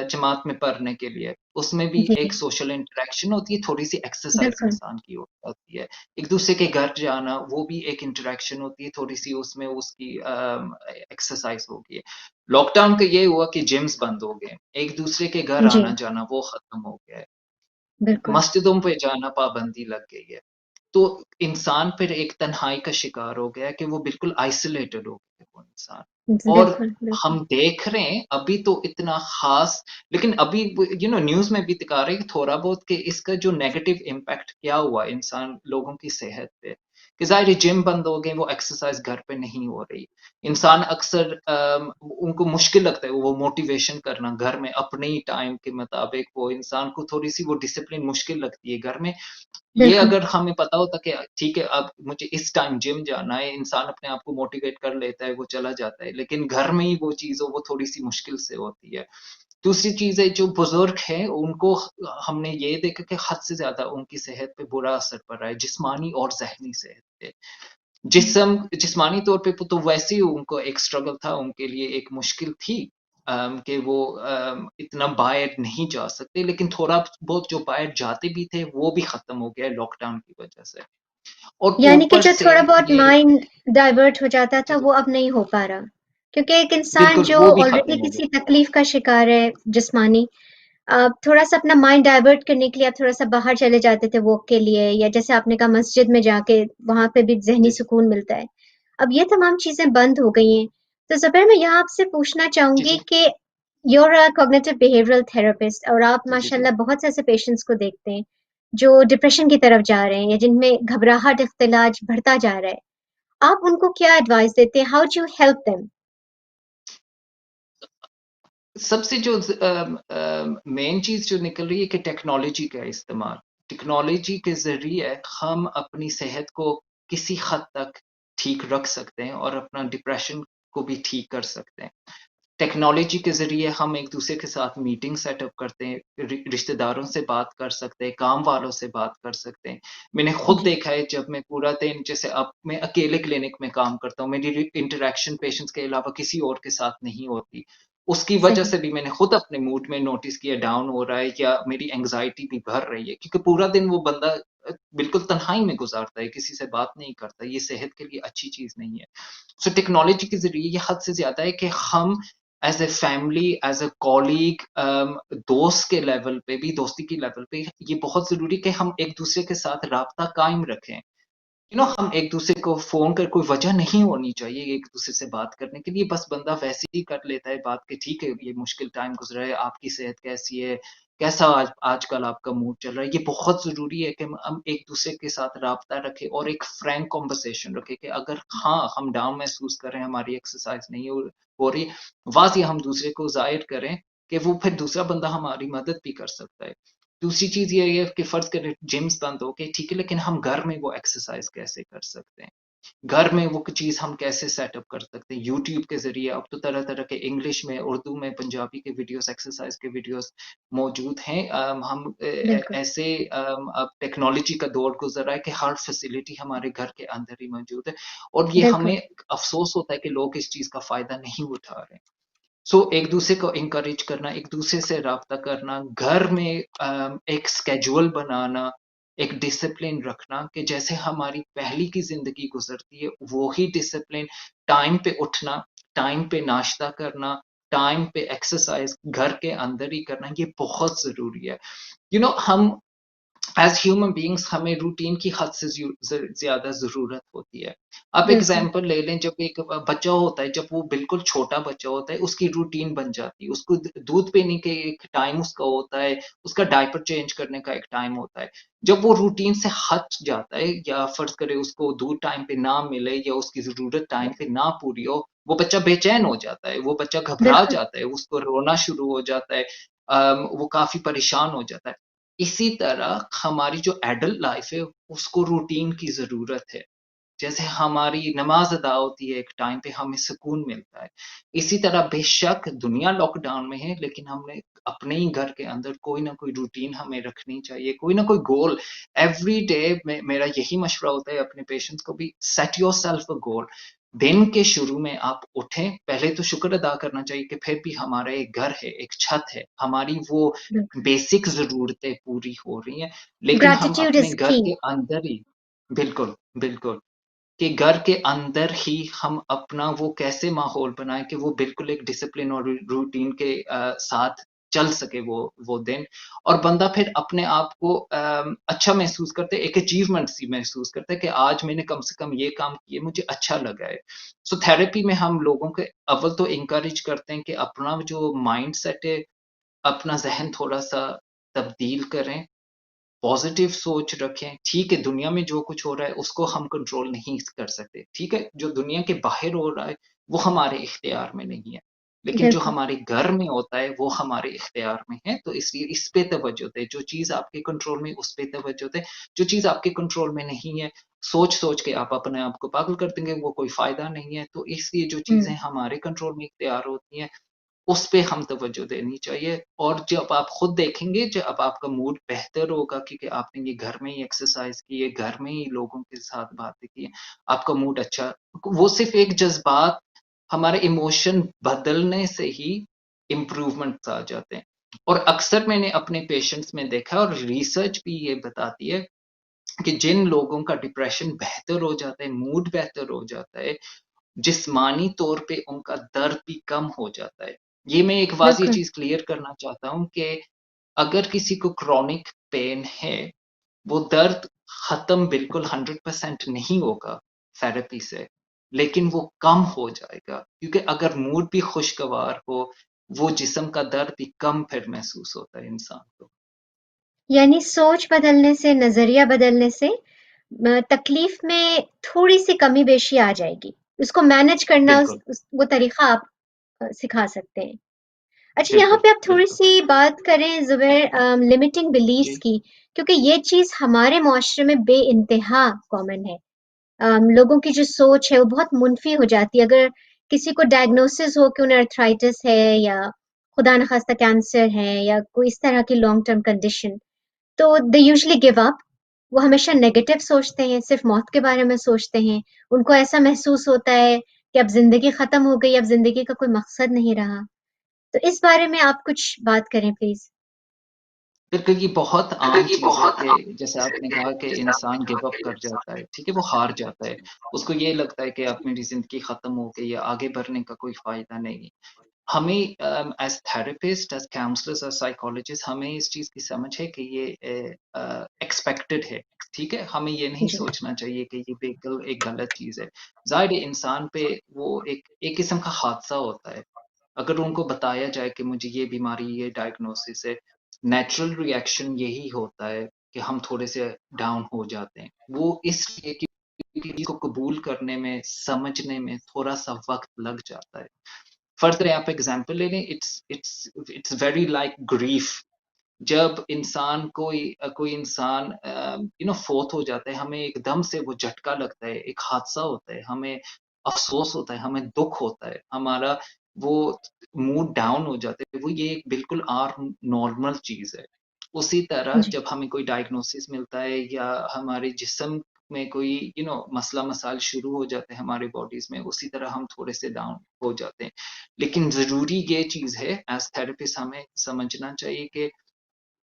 जमात में पढ़ने के लिए, उसमें भी जी, एक सोशल इंटरेक्शन होती है, थोड़ी-सी एक्सरसाइज़ बिल्कुल। इंसान की होती है। एक-दूसरे के घर जाना, वो भी एक इंटरेक्शन होती है, थोड़ी-सी उसमें उसकी एक्सरसाइज़ होगी। लॉकडाउन का ये हुआ कि जिम्स बंद हो गए, एक-दूसरे के घर जी, आना-जाना वो खत्म हो गया है। बिल्कुल। मस्जिदों पे जाना पाबंदी लग गई है। तो इंसान फिर एक तन्हाई का शिकार हो गया कि वो बिल्कुल आइसोलेटेड हो गया वो इंसान। और बिल्कुल, बिल्कुल। हम देख रहे हैं अभी तो इतना ख़ास, लेकिन अभी न्यूज़ में भी दिखा रहे हैं कि थोड़ा बहुत कि इसका जो नेगेटिव इम्पैक्ट क्या हुआ इंसान लोगों की सेहत पे, कि ज़ाहिर है जिम बंद हो गए, वो एक्सरसाइज़ घर पे नहीं हो रही। इंसान अक्सर उनको मुश्किल लगता है वो मोटिवेशन करना घर में अपने ही टाइम के मुताबिक, वो इंसान को थोड़ी-सी वो डिसिप्लिन मुश्किल लगती है घर में। ये बिल्कुल, अगर हमें पता होता कि ठीक है अब मुझे इस टाइम जिम जाना है, इंसान अपने आप को मोटिवेट कर लेता है, वो चला जाता है। लेकिन घर में ही वो चीज़ हो, वो थोड़ी-सी मुश्किल से होती है। दूसरी चीज़ है जो बुज़ुर्ग हैं उनको हमने ये देखा कि हद से ज़्यादा उनकी सेहत पे बुरा असर पड़ रहा है, जिस्मानी और ज़हनी सेहत पे। जिस्मानी तौर पे तो वैसे ही उनको एक स्ट्रगल था, उनके लिए एक मुश्किल थी कि वो इतना बाहर नहीं जा सकते, लेकिन थोड़ा बहुत जो बाहर जाते भी थे, वो भी खत्म हो गया है लॉकडाउन की वजह से। और यानी कि ऊपर जो से थोड़ा बहुत ये माइंड डाइवर्ट हो जाता था, जी, जी, वो अब नहीं हो पा रहा। क्योंकि एक इंसान बिल्कुल जो वो भी खत्म ऑलरेडी हो किसी गया। तकलीफ का शिकार है जिस्मानी, थोड़ा-सा अपना माइंड डाइवर्ट करने के लिए आप थोड़ा-सा बाहर चले जाते थे वॉक के लिए या जैसे आपने कहा मस्जिद में जाके वहाँ पे भी ज़हनी जी, जी, सुकून मिलता है। अब ये तमाम चीज़ें बंद हो गई हैं। तो ज़ुबैर मैं यहाँ आपसे पूछना जी, चाहूँगी जी, कि you are a cognitive behavioural therapist और आप जी, जी, जी। माशाल्लाह बहुत से ऐसे पेशेंट्स को देखते हैं, जो डिप्रेशन की तरफ जा रहे हैं या जिनमें घबराहट, इख्तिलाज बढ़ता जा रहा है। आप उनको क्या एडवाइस देते हैं? How do you help them? सबसे जो मेन चीज़ जो निकल रही है कि टेक्नोलॉजी का इस्तेमाल। टेक्नोलॉजी के ज़रिए हम अपनी सेहत को किसी हद तक ठीक रख सकते हैं और अपना डिप्रेशन को भी ठीक कर सकते हैं। टेक्नोलॉजी के ज़रिए हम एक-दूसरे के साथ मीटिंग सेटअप करते हैं, रिश्तेदारों से बात कर सकते हैं, काम वालों से बात कर सकते हैं। मैंने खुद जी, देखा है जब मैं पूरा दिन, जैसे अब मैं अकेले क्लिनिक में काम करता हूँ, मेरी इंटरैक्शन पेशेंट्स के अलावा किसी और के साथ नहीं होती। उसकी वजह सही। से भी मैंने खुद अपने मूड में नोटिस किया डाउन हो रहा है या मेरी एंग्ज़ायटी भी बढ़ रही है, क्योंकि पूरा दिन वो बंदा बिल्कुल तन्हाई में गुज़ारता है, किसी से बात नहीं करता, ये सेहत के लिए अच्छी चीज़ नहीं है। सो टेक्नोलॉजी के ज़रिए ये हद से ज़्यादा है कि हम as a family, as a colleague, दोस्त के लेवल पे भी, दोस्ती की लेवल पे ये बहुत ज़रूरी है कि हम एक-दूसरे के साथ राब्ता कायम रखें। हम एक-दूसरे को फ़ोन कर, कोई वजह नहीं होनी चाहिए एक-दूसरे से बात करने के लिए, बस बंदा वैसे ही कर लेता है बात कि ठीक है, ये मुश्किल टाइम गुज़रा है, आपकी सेहत कैसी है? कैसा आजकल आपका मूड चल रहा है? ये बहुत ज़रूरी है कि हम एक-दूसरे के साथ राब्ता रखें और एक फ्रैंक कन्वर्सेशन रखें कि अगर हाँ, हम डाउन महसूस कर रहे हैं, हमारी एक्सरसाइज़ नहीं हो रही, वाक़ई हम दूसरे को ज़ाहिर करें कि वो फिर दूसरा बंदा हमारी मदद भी कर सकता है। दूसरी चीज़ ये है कि फ़र्ज़ करें जिम्स बंद हो गए, ठीक है, लेकिन हम घर में वो एक्सरसाइज़ कैसे कर सकते हैं? घर में वो चीज़ हम कैसे सेटअप कर सकते हैं? यूट्यूब के ज़रिए अब तो तरह-तरह के इंग्लिश में, उर्दू में, पंजाबी के वीडियोज़, एक्सरसाइज़ के वीडियोज़ मौजूद हैं। हम बिल्कुल, ऐसे अब टेक्नोलॉजी का दौर गुज़र रहा है कि हर फैसिलिटी हमारे घर के अंदर ही मौजूद है और ये बिल्कुल। हमें अफ़सोस होता है कि लोग इस चीज़ का फ़ायदा नहीं उठा रहे हैं। सो एक-दूसरे को एनकरेज करना, एक-दूसरे से राब्ता करना, घर में एक स्केड्यूल बनाना, एक डिसिप्लिन रखना कि जैसे हमारी पहली की ज़िंदगी गुज़रती है, वो ही डिसिप्लिन, टाइम पे उठना, टाइम पे नाश्ता करना, टाइम पे एक्सरसाइज़ घर के अंदर ही करना, ये बहुत ज़रूरी है। हम एज़ ह्यूमन बीइंग्स हमें रूटीन की हद से ज़्यादा ज़रूरत होती है। आप बिल्कुल, एग्ज़ाम्पल ले लें, जब एक बच्चा होता है, जब वो बिल्कुल छोटा बच्चा होता है, उसकी रूटीन बन जाती है। उसको दूध पीने के एक टाइम उसका होता है, उसका डायपर चेंज करने का एक टाइम होता है। जब वो रूटीन से हट जाता है, या फ़र्ज़ करें उसको दूध टाइम पे ना मिले या उसकी ज़रूरत टाइम पे ना पूरी हो, वो बच्चा बेचैन हो जाता है, वो बच्चा घबरा बिल्कुल, जाता है, उसको रोना शुरू हो जाता है, वो काफ़ी परेशान हो जाता है। इसी तरह हमारी जो एडल्ट लाइफ है, उसको रूटीन की ज़रूरत है। जैसे हमारी नमाज़ अदा होती है एक टाइम पे, हमें सुकून मिलता है। इसी तरह बेशक दुनिया लॉकडाउन में है, लेकिन हमने अपने ही घर के अंदर कोई ना कोई रूटीन हमें रखनी चाहिए, कोई ना कोई गोल। एवरी डे में मेरा यही मशवरा होता है अपने पेशेंट्स को भी, सेट योरसेल्फ अ गोल। दिन के शुरू में आप उठें, पहले तो शुक्र अदा करना चाहिए कि फिर भी हमारा एक घर है, एक छत है, हमारी वो बिल्कुल। बेसिक ज़रूरतें पूरी हो रही हैं। लेकिन हम ग्रैटिट्यूड अपने इज़ घर की। के अंदर ही, बिल्कुल, बिल्कुल। कि घर के अंदर ही हम अपना वो कैसे माहौल बनाएँ कि वो बिल्कुल एक डिसिप्लिन और रूटीन के साथ चल सके वो दिन, और बंदा फिर अपने आप को अच्छा महसूस करता है, एक अचीवमेंट सी महसूस करता है कि आज मैंने कम से कम ये काम किए, मुझे अच्छा लगा है। सो थेरेपी में हम लोगों के अव्वल तो एनकरेज करते हैं कि अपना जो माइंडसेट है, अपना ज़हन थोड़ा-सा तब्दील करें, पॉजिटिव सोच रखें। ठीक है, दुनिया में जो कुछ हो रहा है उसको हम कंट्रोल नहीं कर सकते, ठीक है? जो दुनिया के बाहर हो रहा है वो हमारे इख्तियार में नहीं है। लेकिन जो बिल्कुल, हमारे घर में होता है वो हमारे इख्तियार में है, तो इसलिए इस पे तवज्जो दें। जो चीज़ आपके कंट्रोल में है उस पे तवज्जो दें, जो चीज़ आपके कंट्रोल में नहीं है, सोच-सोच के आप अपने आप को पागल कर देंगे, वो कोई फ़ायदा नहीं है। तो इसलिए जो चीज़ें हुँ, हमारे कंट्रोल में इख्तियार होती हैं, उस पे हम तवज्जो देनी चाहिए। और जब आप खुद देखेंगे, जब आपका मूड बेहतर होगा क्योंकि आपने ये घर में ही एक्सरसाइज़ की है, घर में ही लोगों के साथ बातें की हैं, आपका मूड अच्छा, वो सिर्फ़ एक जज़्बात, हमारे इमोशन बदलने से ही इम्प्रूवमेंट्स आ जाते हैं। और अक्सर मैंने अपने पेशेंट्स में देखा है, और रिसर्च भी ये बताती है कि जिन लोगों का डिप्रेशन बेहतर हो जाता है, मूड बेहतर हो जाता है, जिस्मानी तौर पे उनका दर्द भी कम हो जाता है। ये मैं एक वाज़ ये बिल्कुल। चीज़ क्लियर करना चाहता हूँ कि अगर किसी को क्रोनिक पेन है, वो दर्द ख़त्म बिल्कुल 100% नहीं होगा थेरेपी से, लेकिन वो कम हो जाएगा, क्योंकि अगर मूड भी खुशगवार हो, वो जिस्म का दर्द भी कम फिर महसूस होता है इंसान को। यानी सोच बदलने से, नज़रिया बदलने से तकलीफ में थोड़ी-सी कमी-बेशी आ जाएगी। उसको मैनेज करना बिल्कुल, वो तरीक़ा आप सिखा सकते हैं। अच्छा, यहाँ बिल्कुल, पे आप बिल्कुल। थोड़ी-सी बात करें ज़ुबैर लिमिटिंग बिलीफ्स जी, की, क्योंकि ये चीज़ हमारे मुआशरे में बेइंतहा कॉमन है। लोगों की जो सोच है वो बहुत मुनफ़ी हो जाती है। अगर किसी को डायग्नोसिस हो कि उन्हें आर्थराइटिस है या खुदा न ख़ास्ता कैंसर है या कोई इस तरह की लॉन्ग टर्म कंडीशन, तो दे यूजुअली गिव अप। वो हमेशा नेगेटिव सोचते हैं, सिर्फ़ मौत के बारे में सोचते हैं। उनको ऐसा महसूस होता है कि अब ज़िंदगी ख़त्म हो गई, अब ज़िंदगी का कोई मकसद नहीं रहा। तो इस बारे में आप कुछ बात करें प्लीज़। बिल्कुल, ये बहुत आम ये चीज़ है बहुत आम कि जैसे चीज़ आपने है कहा कि कि जैसे आपने इंसान कहा गिव अप कि कर इंसान जाता है, ठीक है? वो हार जाता है। उसको ये लगता है कि अब मेरी ज़िंदगी ख़त्म हो गई है, आगे बढ़ने का कोई फ़ायदा नहीं है। हमें as therapist, as counsellors, as psychologist हमें इस चीज़ की समझ है कि ये एक्सपेक्टेड है, ठीक है? हमें ये नहीं जी, सोचना चाहिए कि ये बिल्कुल एक गलत चीज़ है। ज़ाहिर है इंसान पे वो एक किस्म का हादसा होता है। अगर उनको बताया जाए कि मुझे ये बीमारी, ये डायग्नोसिस है, नेचुरल रिएक्शन यही होता है कि हम थोड़े से डाउन हो जाते हैं। वो इसलिए क्योंकि इसको कबूल करने में, समझने में थोड़ा-सा वक़्त लग जाता है। फ़र्ज़ करें, आप एग्ज़ाम्पल ले लें, इट्स वेरी लाइक ग्रीफ। जब इंसान कोई इंसान फ़ौत हो जाता है, हमें एकदम से वो झटका लगता है, एक हादसा होता है, हमें अफ़सोस होता है, हमें दुःख होता है, हमारा वो मूड डाउन हो जाता है, वो ये एक बिल्कुल नॉर्मल चीज़ है। उसी तरह जी। जब हमें कोई डायग्नोसिस मिलता है या हमारे जिस्म में कोई मसला-मसाइल शुरू हो जाते हैं हमारी बॉडीज़ में, उसी तरह हम थोड़े से डाउन हो जाते हैं। लेकिन ज़रूरी ये चीज़ है, एज़ थेरेपिस्ट हमें समझना चाहिए कि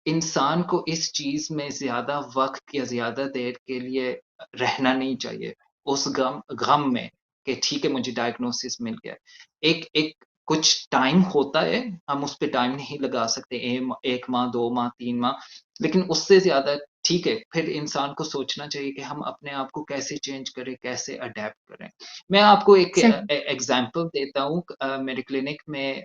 इंसान को इस चीज़ में ज़्यादा वक़्त या ज़्यादा देर के लिए रहना नहीं चाहिए, उस गम गम में कि ठीक है मुझे डायग्नोसिस मिल गया। एक एक कुछ टाइम होता है, हम उस पे टाइम नहीं लगा सकते 1 माह, 2 माह, 3 माह, लेकिन उससे ज़्यादा ठीक है, फिर इंसान को सोचना चाहिए कि हम अपने आप को कैसे चेंज करें, कैसे अडैप्ट करें। मैं आपको एक सही, एग्ज़ाम्पल देता हूँ मेरे क्लिनिक में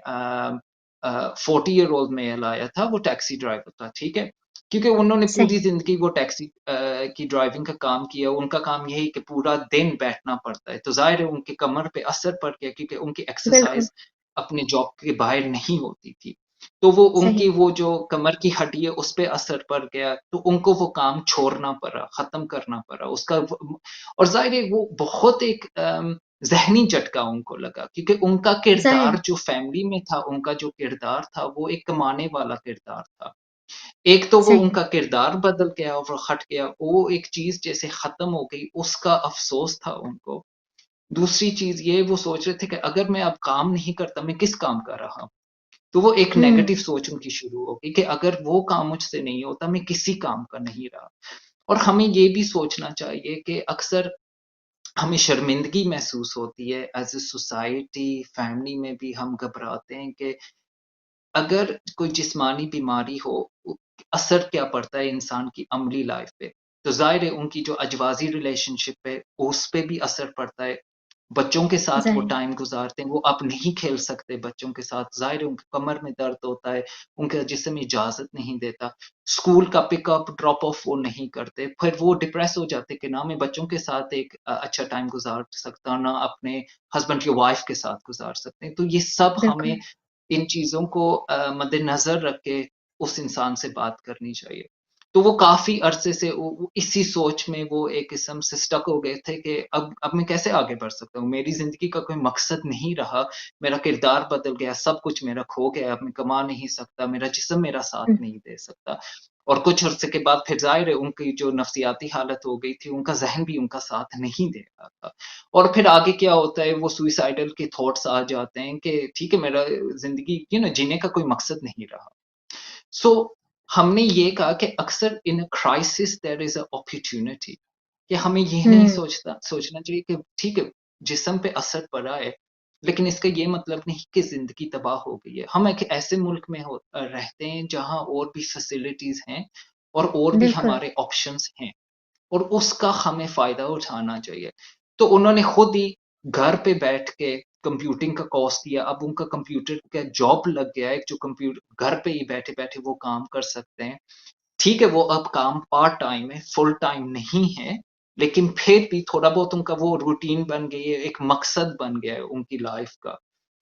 40 ईयर ओल्ड मेल आया था, वो टैक्सी ड्राइवर था, ठीक है? क्योंकि उन्होंने पूरी सही, ज़िंदगी वो टैक्सी की ड्राइविंग का काम किया, उनका काम यही कि पूरा दिन बैठना पड़ता है, तो ज़ाहिर है उनके कमर पे असर पड़ गया क्योंकि उनकी बिल्कुल, एक्सरसाइज़ अपने जॉब के बाहर नहीं होती थी। तो वो सही, उनकी वो जो कमर की हड्डी है, उस पे असर पड़ गया, तो उनको वो काम छोड़ना पड़ा, ख़त्म करना पड़ा। उसका व और ज़ाहिर है वो बहुत एक ज़हनी झटका उनको लगा क्योंकि उनका किरदार ज़ाहिर, जो फ़ैमिली में था, उनका जो किरदार था, वो एक कमाने वाला किरदार था। एक तो वो सही, उनका किरदार बदल गया और हट गया, वो एक चीज़ जैसे ख़त्म हो गई, उसका अफ़सोस था उनको। दूसरी चीज़ ये वो सोच रहे थे कि अगर मैं अब काम नहीं करता, मैं किस काम का रहा? तो वो एक हुँ, नेगेटिव सोच उनकी शुरू हो गई कि अगर वो काम मुझसे नहीं होता, मैं किसी काम का नहीं रहा। और हमें ये भी सोचना चाहिए कि अक्सर हमें शर्मिंदगी महसूस होती है एज़ अ सोसाइटी, फैमिली में भी हम घबराते हैं कि अगर कोई जिस्मानी बीमारी हो, असर क्या पड़ता है इंसान की अमली लाइफ़ पे? तो ज़ाहिर है उनकी जो अजवाज़ी रिलेशनशिप है, उस पे भी असर पड़ता है। बच्चों के साथ वो ज़ाहिर, टाइम गुज़ारते हैं, वो अब नहीं खेल सकते बच्चों के साथ, ज़ाहिर है उनकी कमर में दर्द होता है, उनका जिस्म इजाज़त नहीं देता। स्कूल का पिकअप, ड्रॉप ऑफ वो नहीं करते, फिर वो डिप्रेस हो जाते कि ना मैं बच्चों के साथ एक अच्छा टाइम गुज़ार सकता, ना अपने हस्बैंड या वाइफ़ के साथ गुज़ार सकते हैं। तो ये सब हमें बिल्कुल, इन चीज़ों को मद्देनज़र रख के उस इंसान से बात करनी चाहिए। तो वो काफ़ी अरसे से वो इसी सोच में वो एक किस्म से स्टक हो गए थे कि अब मैं कैसे आगे बढ़ सकता हूँ? मेरी ज़िंदगी का कोई मकसद नहीं रहा, मेरा किरदार बदल गया, सब कुछ मेरा खो गया, अब मैं कमा नहीं सकता, मेरा जिस्म मेरा साथ हुँ, नहीं दे सकता। और कुछ अरसे के बाद फिर ज़ाहिर है उनकी जो नफ्सियाती हालत हो गई थी, उनका ज़हन भी उनका साथ नहीं दे रहा था। और फिर आगे क्या होता है, वो सुइसाइडल के थॉट्स आ जाते हैं कि ठीक है मेरा ज़िंदगी जीने का कोई मकसद नहीं रहा। सो हमने ये कहा कि अक्सर in a crisis there is a opportunity कि हमें ये नहीं हुँ, सोचना चाहिए कि ठीक है, जिस्म पे असर पड़ा है, लेकिन इसका ये मतलब नहीं कि ज़िंदगी तबाह हो गई है। हम एक ऐसे मुल्क में रहते हैं जहाँ और भी फैसिलिटीज़ हैं और भी बिल्कुल, हमारे ऑप्शंस हैं। और उसका हमें फ़ायदा उठाना चाहिए। तो उन्होंने खुद ही घर पे बैठ के कंप्यूटिंग का कोर्स किया, अब उनका कंप्यूटर का जॉब लग गया है, जो घर पे ही बैठे-बैठे वो काम कर सकते हैं। ठीक है, वो अब काम पार्ट टाइम है, फुल टाइम नहीं है, लेकिन फिर भी थोड़ा बहुत उनका वो रूटीन बन गई है, एक मकसद बन गया है उनकी लाइफ़ का।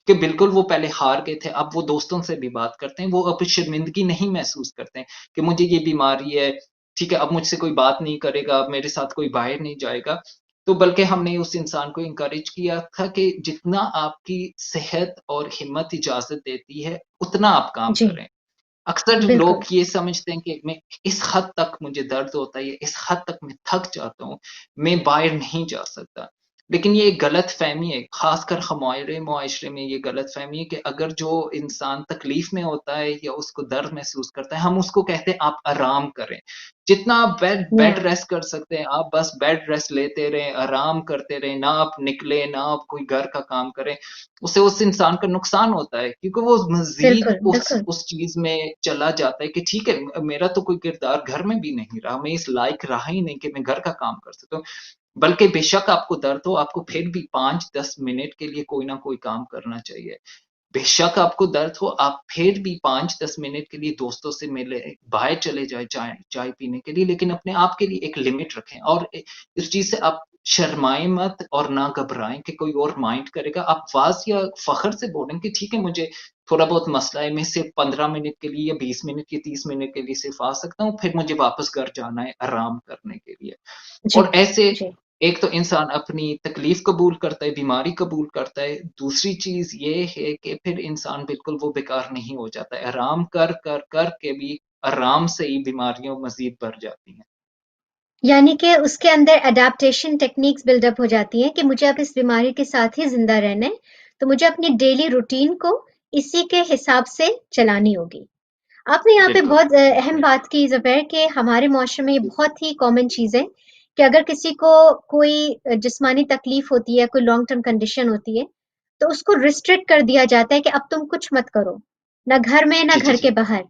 कि बिल्कुल वो पहले हार गए थे, अब वो दोस्तों से भी बात करते हैं, वो अब शर्मिंदगी नहीं महसूस करते हैं कि मुझे ये बीमारी है, ठीक है, अब मुझसे कोई बात नहीं करेगा, अब मेरे साथ कोई बाहर नहीं जाएगा। तो बल्कि हमने उस इंसान को एनकरेज किया था कि जितना आपकी सेहत और हिम्मत इजाज़त देती है, उतना आप काम जी, करें। अक्सर जो लोग बिल्कुल, ये समझते हैं कि मैं इस हद तक मुझे दर्द होता है या इस हद तक मैं थक जाता हूँ, मैं बाहर नहीं जा सकता। लेकिन ये एक गलतफ़हमी है, ख़ासकर हमारे मुआशरे में ये गलतफ़हमी है कि अगर जो इंसान तकलीफ़ में होता है या उसको दर्द महसूस करता है, हम उसको कहते हैं आप आराम करें। जितना आप बेड या बेड रेस्ट कर सकते हैं, आप बस बेड रेस्ट लेते रहें, आराम करते रहें, ना आप निकलें, ना आप कोई घर का काम करें। उससे उस इंसान का नुकसान होता है क्योंकि वो मज़ीद बिल्कुल, बिल्कुल, उस चीज़ में चला जाता है कि ठीक है मेरा तो कोई किरदार घर में भी नहीं रहा, मैं इस लायक रहा ही नहीं कि मैं घर का काम कर सकूँ। बल्कि बेशक आपको दर्द हो, आपको फिर भी 5-10 मिनट के लिए कोई ना कोई काम करना चाहिए। बेशक आपको दर्द हो, आप फिर भी 5-10 मिनट के लिए दोस्तों से मिले, बाहर चले जाएँ चाय चाय पीने के लिए, लेकिन अपने आप के लिए एक लिमिट रखें और इस चीज़ से आप शर्माएँ मत और ना घबराएँ कि कोई और माइंड करेगा। आप वाज़ या फ़ख्र से बोलें कि ठीक है, मुझे थोड़ा बहुत मसला है, मैं सिर्फ़ 15 मिनट के लिए या 20 मिनट या 30 मिनट के लिए सिर्फ़ आ सकता हूँ, फिर मुझे वापस घर जाना है आराम करने के लिए। जी, और ऐसे जी। एक तो इंसान अपनी तकलीफ़ कबूल करता है, बीमारी कबूल करता है। दूसरी चीज़ ये है कि फिर इंसान बिल्कुल वो बेकार नहीं हो जाता है। आराम कर के भी आराम से ही बीमारियाँ मज़ीद बढ़ जाती हैं। यानी कि उसके अंदर एडाप्टेशन टेक्निक्स बिल्डअप हो जाती हैं कि मुझे अब इस बीमारी के साथ ही ज़िंदा रहना है, तो मुझे अपनी डेली रूटीन को इसी के हिसाब से चलानी होगी। आपने यहाँ पे बिल्कुल, बहुत अहम बात की ज़ुबैर कि हमारे मुआशरे में ये बहुत ही कॉमन चीज़ है कि अगर किसी को कोई जिस्मानी तकलीफ होती है, कोई लॉन्ग टर्म कंडीशन होती है, तो उसको रिस्ट्रिक्ट कर दिया जाता है कि अब तुम कुछ मत करो, ना घर में ना जी, जी, घर जी, के बाहर।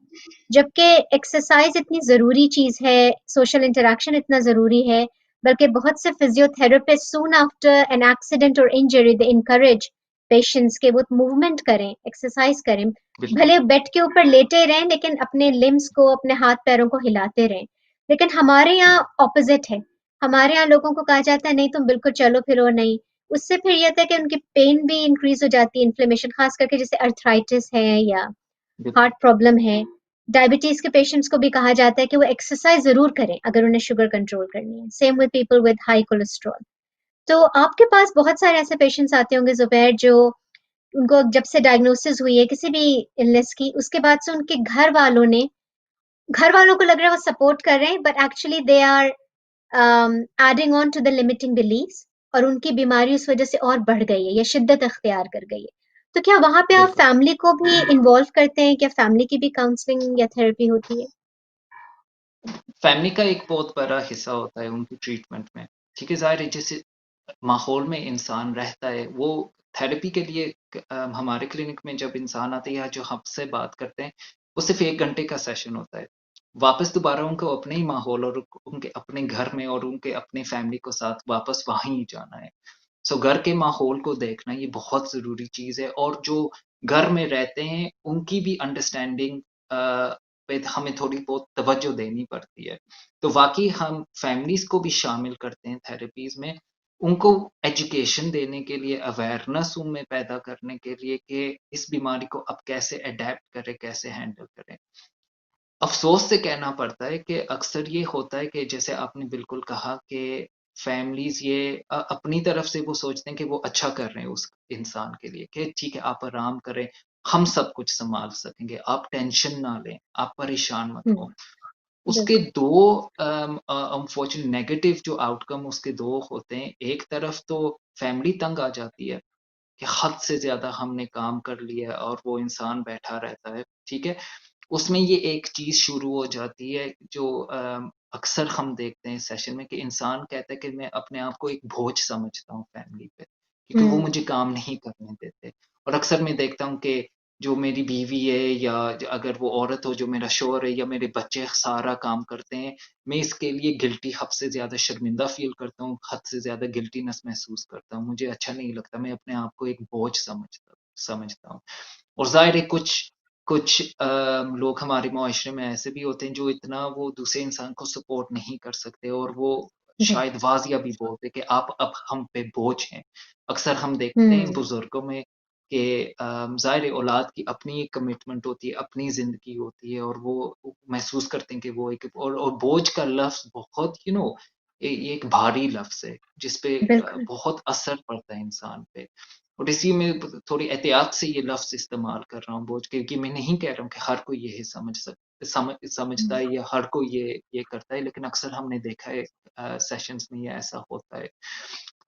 जबकि एक्सरसाइज इतनी ज़रूरी चीज़ है, सोशल इंटरैक्शन इतना ज़रूरी है, बल्कि बहुत से physiotherapist soon after an accident और इंजरी दे एनकरेज पेशेंट्स के वो मूवमेंट करें, एक्सरसाइज करें, बिल्कुल, भले बेड के ऊपर लेटे रहें लेकिन अपने लिम्स को, अपने हाथ पैरों को हिलाते रहें। लेकिन हमारे यहाँ ऑपोजिट है। हमारे यहाँ लोगों को कहा जाता है नहीं तुम बिल्कुल चलो फिरो नहीं। उससे फिर ये होता है कि उनकी पेन भी इंक्रीज हो जाती है, इन्फ्लेमेशन खास करके जैसे अर्थराइटिस है या बिल्कुल। हार्ट प्रॉब्लम है। डायबिटीज के पेशेंट्स को भी कहा जाता है कि वो एक्सरसाइज जरूर करें अगर उन्हें शुगर कंट्रोल करनी है। Same with people with high cholesterol. तो आपके पास बहुत सारे ऐसे पेशेंट्स आते होंगे जुबैर जो उनको जब से डायग्नोसिस हुई है किसी भी इलनेस की, उसके बाद से उनके घर वालों को लग रहा है वो सपोर्ट कर रहे हैं but actually they are adding on to the limiting beliefs और उनकी बीमारी उस वजह से और बढ़ गई है या शिद्दत अख्तियार कर गई है। तो क्या वहां पे आप बिल्कुल। फैमिली को भी इन्वॉल्व करते हैं? क्या फैमिली की भी काउंसलिंग या थेरेपी होती है? फैमिली का एक बहुत बड़ा हिस्सा होता है उनकी ट्रीटमेंट में। ठीक है, ज़ाहिर है जिस माहौल में इंसान रहता है, वो थेरेपी के लिए हमारे क्लिनिक में जब इंसान आते हैं या जो हमसे बात करते हैं, वो सिर्फ़ 1 घंटे का सेशन होता है। वापस दोबारा उनको अपने ही माहौल और उनके अपने घर में और उनके अपने फैमिली को साथ वापस वहीं ही जाना है। सो घर के माहौल को देखना ये बहुत ज़रूरी चीज़ है और जो घर में रहते हैं, उनकी भी अंडरस्टैंडिंग पे हमें थोड़ी बहुत तवज्जो देनी पड़ती है। तो वाक़ई हम फैमिलीज़ को भी शामिल करते हैं थेरेपीज़ में, उनको एजुकेशन देने के लिए, अवेयरनेस उनमें पैदा करने के लिए कि इस बीमारी को अब कैसे अडैप्ट करें, कैसे हैंडल करें। अफ़सोस से कहना पड़ता है कि अक्सर ये होता है कि जैसे आपने बिल्कुल कहा कि फैमिलीज़ ये अपनी तरफ से वो सोचते हैं कि वो अच्छा कर रहे हैं उस इंसान के लिए कि ठीक है, आप आराम करें, हम सब कुछ सँभाल सकेंगे, आप टेंशन ना लें, आप परेशान मत हों। उसके बिल्कुल। 2 अनफॉर्चुनेट नेगेटिव जो आउटकम उसके 2 होते हैं। एक तरफ तो फैमिली तंग आ जाती है कि हद से ज़्यादा हमने काम कर लिया है और वो इंसान बैठा रहता है, ठीक है? उसमें ये एक चीज़ शुरू हो जाती है जो अक्सर हम देखते हैं सेशन में कि इंसान कहता है कि मैं अपने आप को एक बोझ समझता हूँ फैमिली पे, क्योंकि वो हुँ, मुझे काम नहीं करने देते। और अक्सर मैं देखता हूँ कि जो मेरी बीवी है या अगर वो औरत हो जो मेरा शौहर है या मेरे बच्चे सारा काम करते हैं, मैं इसके लिए गिल्टी हद से ज़्यादा शर्मिंदा फ़ील करता हूँ, हद से ज़्यादा गिल्टीनेस महसूस करता हूँ। मुझे अच्छा नहीं लगता, मैं अपने आप को एक बोझ समझता समझता हूँ। और ज़ाहिर है कुछ कुछ लोग हमारे मुआशरे में ऐसे भी होते हैं जो इतना वो दूसरे इंसान को सपोर्ट नहीं कर सकते और वो जी। शायद वाज़िया भी बोलते हैं कि आप अब हम पे बोझ हैं। अक्सर हम देखते हैं हुँ, बुज़ुर्गों में कि ज़ाहिर है औलाद की अपनी एक कमिटमेंट होती है, अपनी ज़िंदगी होती है और वो महसूस करते हैं कि वो एक और बोझ का लफ्ज़ बहुत ये एक भारी लफ्ज़ है, जिस पे बिल्कुल। बहुत असर पड़ता है इंसान पे। और इसी में थोड़ी एहतियात से ये लफ्ज़ इस्तेमाल कर रहा हूँ बोझ क्योंकि मैं नहीं कह रहा हूँ कि हर कोई यही समझता हुँ, है या हर कोई ये करता है, लेकिन अक्सर हमने देखा है सेशंस में ये ऐसा होता है।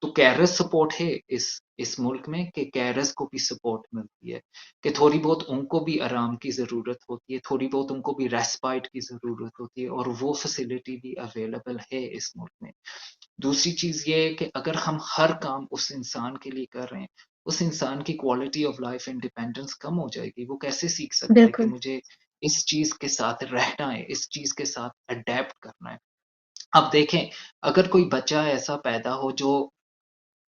तो कैरर्स सपोर्ट है इस मुल्क में कि कैरर्स को भी सपोर्ट मिलती है, कि थोड़ी बहुत उनको भी आराम की ज़रूरत होती है, थोड़ी बहुत उनको भी रेस्पाइट की ज़रूरत होती है और वो फैसिलिटी भी अवेलेबल है इस मुल्क में। दूसरी चीज़ ये है कि अगर हम हर काम उस इंसान के लिए कर रहे हैं, उस इंसान की क्वालिटी ऑफ लाइफ इंडिपेंडेंस कम हो जाएगी। वो कैसे सीख सकता है कि बिल्कुल। मुझे इस चीज़ के साथ रहना है, इस चीज़ के साथ अडैप्ट करना है। अब देखें, अगर कोई बच्चा ऐसा पैदा हो जो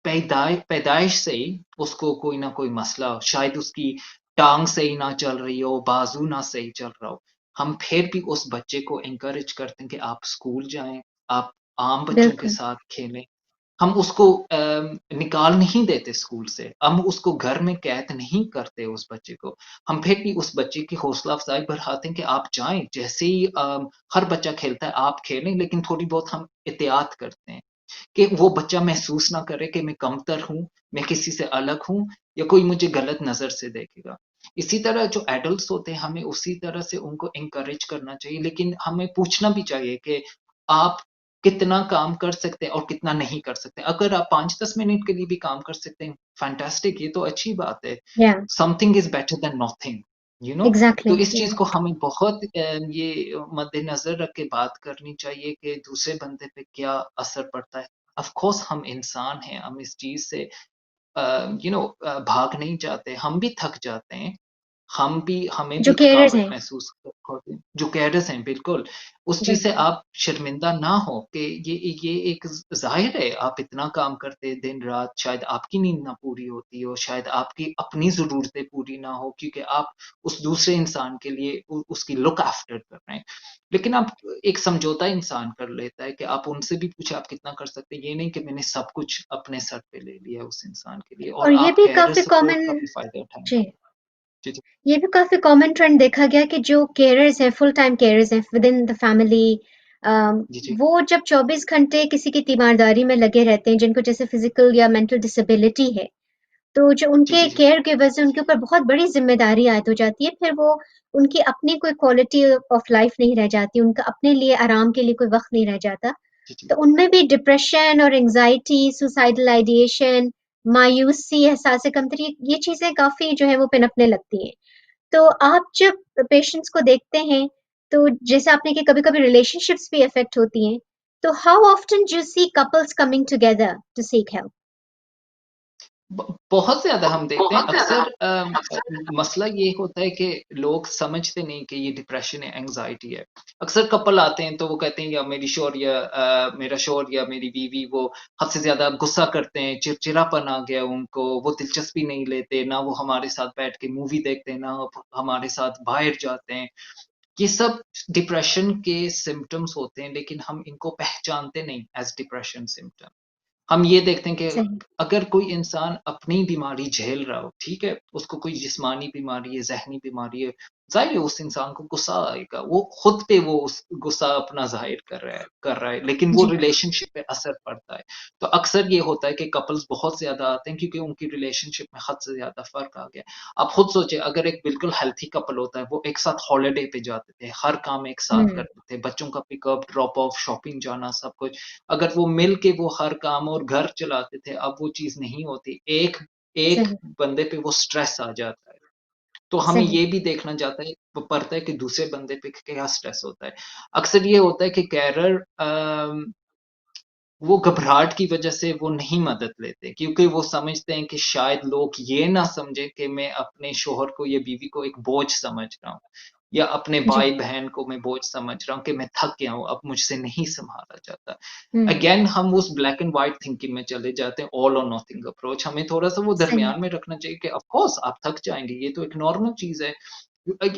पैदाइश से ही उसको कोई ना कोई मसला हो, शायद उसकी टाँग सही ना चल रही हो, बाजू ना सही चल रहा हो, हम फिर भी उस बच्चे को एनकरेज करते हैं कि आप स्कूल जाएँ, आप आम बच्चों के बिल्कुल। साथ खेलें। हम उसको निकाल नहीं देते स्कूल से, हम उसको घर में कैद नहीं करते उस बच्चे को। हम फिर भी उस बच्चे की हौसला अफ़ज़ाई बढ़ाते हैं कि आप जाएँ, जैसे ही हर बच्चा खेलता है, आप खेलें, लेकिन थोड़ी बहुत हम एहतियात करते हैं। कि वो बच्चा महसूस ना करे कि मैं कमतर हूँ, मैं किसी से अलग हूँ या कोई मुझे गलत नज़र से देखेगा। इसी तरह जो एडल्ट्स होते हैं, हमें उसी तरह से उनको एनकरेज करना चाहिए, लेकिन हमें पूछना भी चाहिए कि आप कितना काम कर सकते हैं और कितना नहीं कर सकते। अगर आप 5-10 मिनट के लिए भी काम कर सकते हैं, फैंटास्टिक ये तो अच्छी बात है। या something is better than nothing. You know. तो एग्ज़ैक्टली, इस चीज को हमें बहुत ये मद्देनजर रख के बात करनी चाहिए कि दूसरे बंदे पे क्या असर पड़ता है। ऑफ कोर्स हम इंसान हैं, हम इस चीज से भाग नहीं जाते, हम भी थक जाते हैं, हमें जो भी केयरर्स थकावट हैं। महसूस होती है, जो कैडर्स हैं बिल्कुल। उस चीज से बिल्कुल, आप शर्मिंदा ना हो कि ये एक जाहिर है, आप इतना काम करते हैं दिन रात, शायद आपकी नींद ना पूरी होती हो, शायद आपकी अपनी जरूरतें पूरी ना हो, क्योंकि आप उस दूसरे इंसान के लिए उसकी लुक आफ्टर कर रहे हैं। लेकिन आप एक समझौता इंसान कर लेता है कि आप उनसे भी पूछे आप कितना कर सकते हैं, ये नहीं कि मैंने सब कुछ अपने सर पे ले लिया उस इंसान के लिए, और और ये आप भी कैडर काफ़ी सपोर्ट कॉमन का भी फायदा उठाएं। जी, जी जी ये भी काफ़ी कॉमन ट्रेंड देखा गया कि जो केयरर्स हैं, फुल टाइम केयरर्स हैं विदिन द फैमिली जी जी वो जब 24 घंटे किसी की तीमारदारी में लगे रहते हैं, जिनको जैसे फिज़िकल या मेंटल डिसेबिलिटी है, तो जो जी उनके जी जी केयर गिवर्स हैं, उनके ऊपर बहुत बड़ी ज़िम्मेदारी आयद हो जाती है। फिर वो उनकी अपनी कोई क्वालिटी ऑफ लाइफ़ नहीं रह जाती, उनका अपने लिए आराम के लिए कोई वक़्त नहीं रह जाता। जी जी तो उनमें भी डिप्रेशन और एंग्जायटी, सुसाइडल आइडिएशन, मायूसी, एहसास कमतरी ये चीज़ें काफ़ी जो है वो पनपने लगती हैं। तो आप जब पेशेंट्स को देखते हैं, तो जैसे आपने कि कभी-कभी रिलेशनशिप्स भी अफ़ेक्ट होती हैं, तो how often do you see couples coming together to seek help? बहुत ज्यादा हम देखते हैं बहुत ज़्यादा अक्सर। मसला ये होता है कि लोग समझते नहीं कि ये डिप्रेशन है, एंग्जाइटी है। अक्सर कपल आते हैं तो वो कहते हैं या मेरी शोर या मेरा शोर या मेरी बीवी वो हद से ज्यादा गुस्सा करते हैं, चिड़चिड़ापन आ गया उनको, वो दिलचस्पी नहीं लेते, ना वो हमारे साथ बैठ के मूवी देखते हैं, ना हमारे साथ बाहर जाते हैं। ये सब डिप्रेशन के सिम्टम्स होते हैं, लेकिन हम इनको पहचानते नहीं एज डिप्रेशन सिम्टम। हम ये देखते हैं कि सही, अगर कोई इंसान अपनी बीमारी झेल रहा हो, ठीक है, उसको कोई जिस्मानी बीमारी है, ज़हनी बीमारी है, ज़ाहिर है उस इंसान को गुस्सा आएगा। वो खुद पे वो उस गुस्सा अपना ज़ाहिर कर रहा है, लेकिन वो जी, रिलेशनशिप पे असर पड़ता है। तो अक्सर ये होता है कि कपल्स बहुत ज़्यादा आते हैं क्योंकि उनकी रिलेशनशिप में हद से ज़्यादा फ़र्क आ गया। आप खुद सोचिए, अगर एक बिल्कुल हेल्थी कपल होता है, वो एक साथ हॉलिडे पे जाते थे, हर काम एक साथ हुँ, करते थे, बच्चों का पिकअप, ड्रॉप ऑफ, शॉपिंग जाना, सब कुछ। अगर वो मिल के वो हर काम और घर चलाते थे, अब वो चीज़ नहीं होती। एक एक सही, बंदे पे वो स्ट्रेस आ जाता है। तो हमें सही, ये भी देखना जाता है पड़ता है कि दूसरे बंदे पे क्या स्ट्रेस होता है। अक्सर ये होता है कि कैरर वो घबराहट की वजह से वो नहीं मदद लेते, क्योंकि वो समझते हैं कि शायद लोग ये ना समझे कि मैं अपने शोहर को या बीवी को एक बोझ समझ रहा हूँ, या अपने जी, भाई बहन को मैं बोझ समझ रहा हूँ कि मैं थक गया हूँ, अब मुझसे नहीं संभाला जाता। हुँ, अगेन हम उस ब्लैक एंड व्हाइट थिंकिंग में चले जाते हैं, ऑल और नथिंग अप्रोच। हमें थोड़ा सा वो सही, दरमियान में रखना चाहिए कि ऑफ कोर्स आप थक जाएंगे, ये तो एक नॉर्मल चीज है।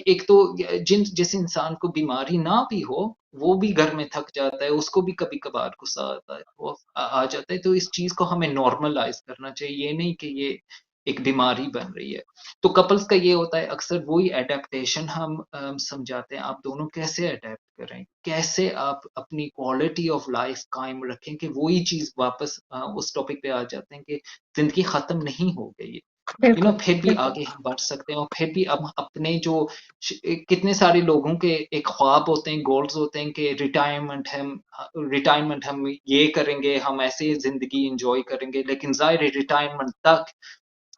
एक तो जिस इंसान को बीमारी ना भी हो, वो भी घर में थक जाता है, उसको भी कभी कभार गुस्सा आता है, वो आ जाता है। तो इस चीज को हमें नॉर्मलाइज करना चाहिए, ये नहीं कि ये एक बीमारी बन रही है। तो कपल्स का ये होता है, अक्सर वही एडेप्टेशन हम समझाते हैं, आप दोनों कैसे अडेप्ट करें, कैसे आप अपनी क्वालिटी ऑफ लाइफ कायम रखें, कि वही चीज वापस उस टॉपिक पे आ जाते हैं कि जिंदगी खत्म नहीं हो गई है। बिल्कुल, फिर भी बिल्कुल, आगे हम बढ़ सकते हैं, और फिर भी हम अपने जो कितने सारे लोगों के एक ख्वाब होते हैं, गोल्स होते हैं कि रिटायरमेंट हम ये करेंगे, हम ऐसे जिंदगी एंजॉय करेंगे, लेकिन जाहिर है रिटायरमेंट तक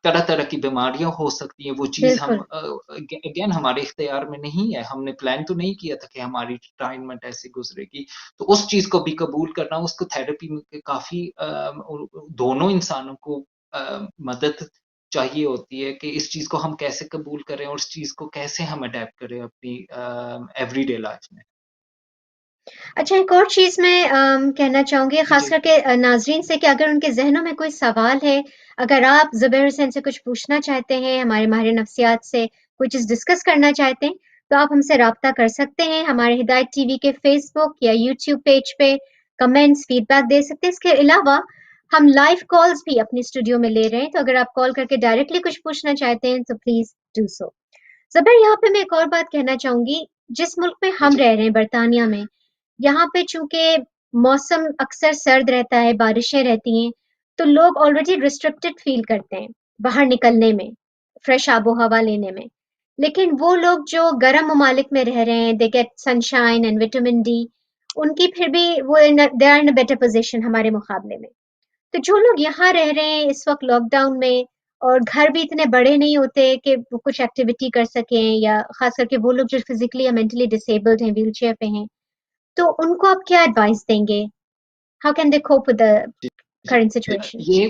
तरह तरह की बीमारियां हो सकती हैं। वो चीज हम बिल्कुल, अगेन हमारे इख्तियार में नहीं है, हमने प्लान तो नहीं किया था कि हमारी रिटायरमेंट ऐसे गुजरेगी। तो उस चीज को भी कबूल करना, उसको थेरेपी में काफी दोनों इंसानों को मदद चाहिए होती है कि इस चीज को हम कैसे कबूल करें, और इस चीज को कैसे हम अडेप्ट करें अपनी एवरीडे लाइफ में। अच्छा, एक और चीज़ मैं कहना चाहूँगी जी ख़ास जी करके नाज़रीन से कि अगर उनके ज़हनों में कोई सवाल है, अगर आप ज़ुबैर हुसैन से कुछ पूछना चाहते हैं, हमारे माहिर नफ्सियात से कोई चीज़ डिस्कस करना चाहते हैं, तो आप हमसे राब्ता कर सकते हैं। हमारे हिदायत टीवी के फ़ेसबुक या यूट्यूब पेज पे कमेंट्स, फ़ीडबैक दे सकते हैं। इसके अलावा हम लाइव कॉल्स भी अपने स्टूडियो में ले रहे हैं, तो अगर आप कॉल करके डायरेक्टली कुछ पूछना चाहते हैं, तो प्लीज़ डू सो। ज़ुबैर, यहाँ पे मैं एक और बात कहना चाहूँगी, जिस मुल्क में जी हम जी रह रहे हैं, बर्तानिया में, यहाँ पे चूँकि मौसम अक्सर सर्द रहता है, बारिशें रहती हैं, तो लोग ऑलरेडी रिस्ट्रिक्टेड फ़ील करते हैं, बाहर निकलने में, फ्रेश आबो-हवा लेने में। लेकिन वो लोग जो गर्म ममालिक में रह रहे हैं, they get sunshine and vitamin D, उनकी फिर भी वो they are in a better position हमारे मुकाबले में। तो जो लोग यहाँ रह रहे हैं इस वक़्त लॉकडाउन में, और घर भी इतने बड़े नहीं होते कि वो कुछ एक्टिविटी कर सकें, या खास करके वो लोग जो फिजिकली या मेंटली डिसेबल्ड हैं, व्हीलचेयर पे हैं, तो उनको आप क्या एडवाइस देंगे? How can they cope with the जी, जी। Current situation? ये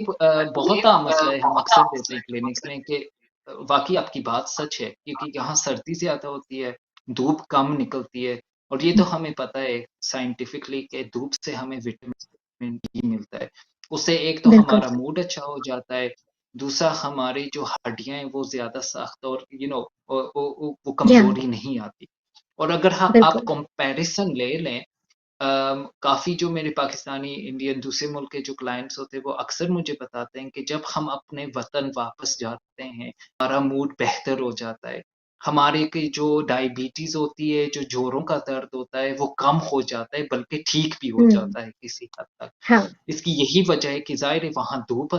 बहुत आम मसला है, हम अक्सर देते हैं क्लिनिक्स में कि वाक़ई आपकी बात सच है, क्योंकि यहाँ सर्दी ज़्यादा होती है, धूप कम निकलती है और ये तो हमें पता है साइंटिफिकली कि धूप से हमें विटामिन डी मिलता है। उससे एक तो बिल्कुल। हमारा मूड अच्छा हो जाता है, दूसरा हमारी जो हड्डियाँ हैं वो ज़्यादा सख्त और वो जी हाँ, कमज़ोरी नहीं आती। और अगर आप बिल्कुल। कंपैरिज़न ले लें काफ़ी जो मेरे पाकिस्तानी, इंडियन दूसरे मुल्क के जो क्लाइंट्स होते हैं, वो अक्सर मुझे बताते हैं कि जब हम अपने वतन वापस जाते हैं, हमारा मूड बेहतर हो जाता है। हमारे की जो डायबिटीज़ होती है, जो जोड़ों का दर्द होता है, वो कम हो जाता है, बल्कि ठीक भी हो हुँ, जाता है किसी हद तक। हाँ, इसकी यही वजह है कि ज़ाहिर है वहाँ धूप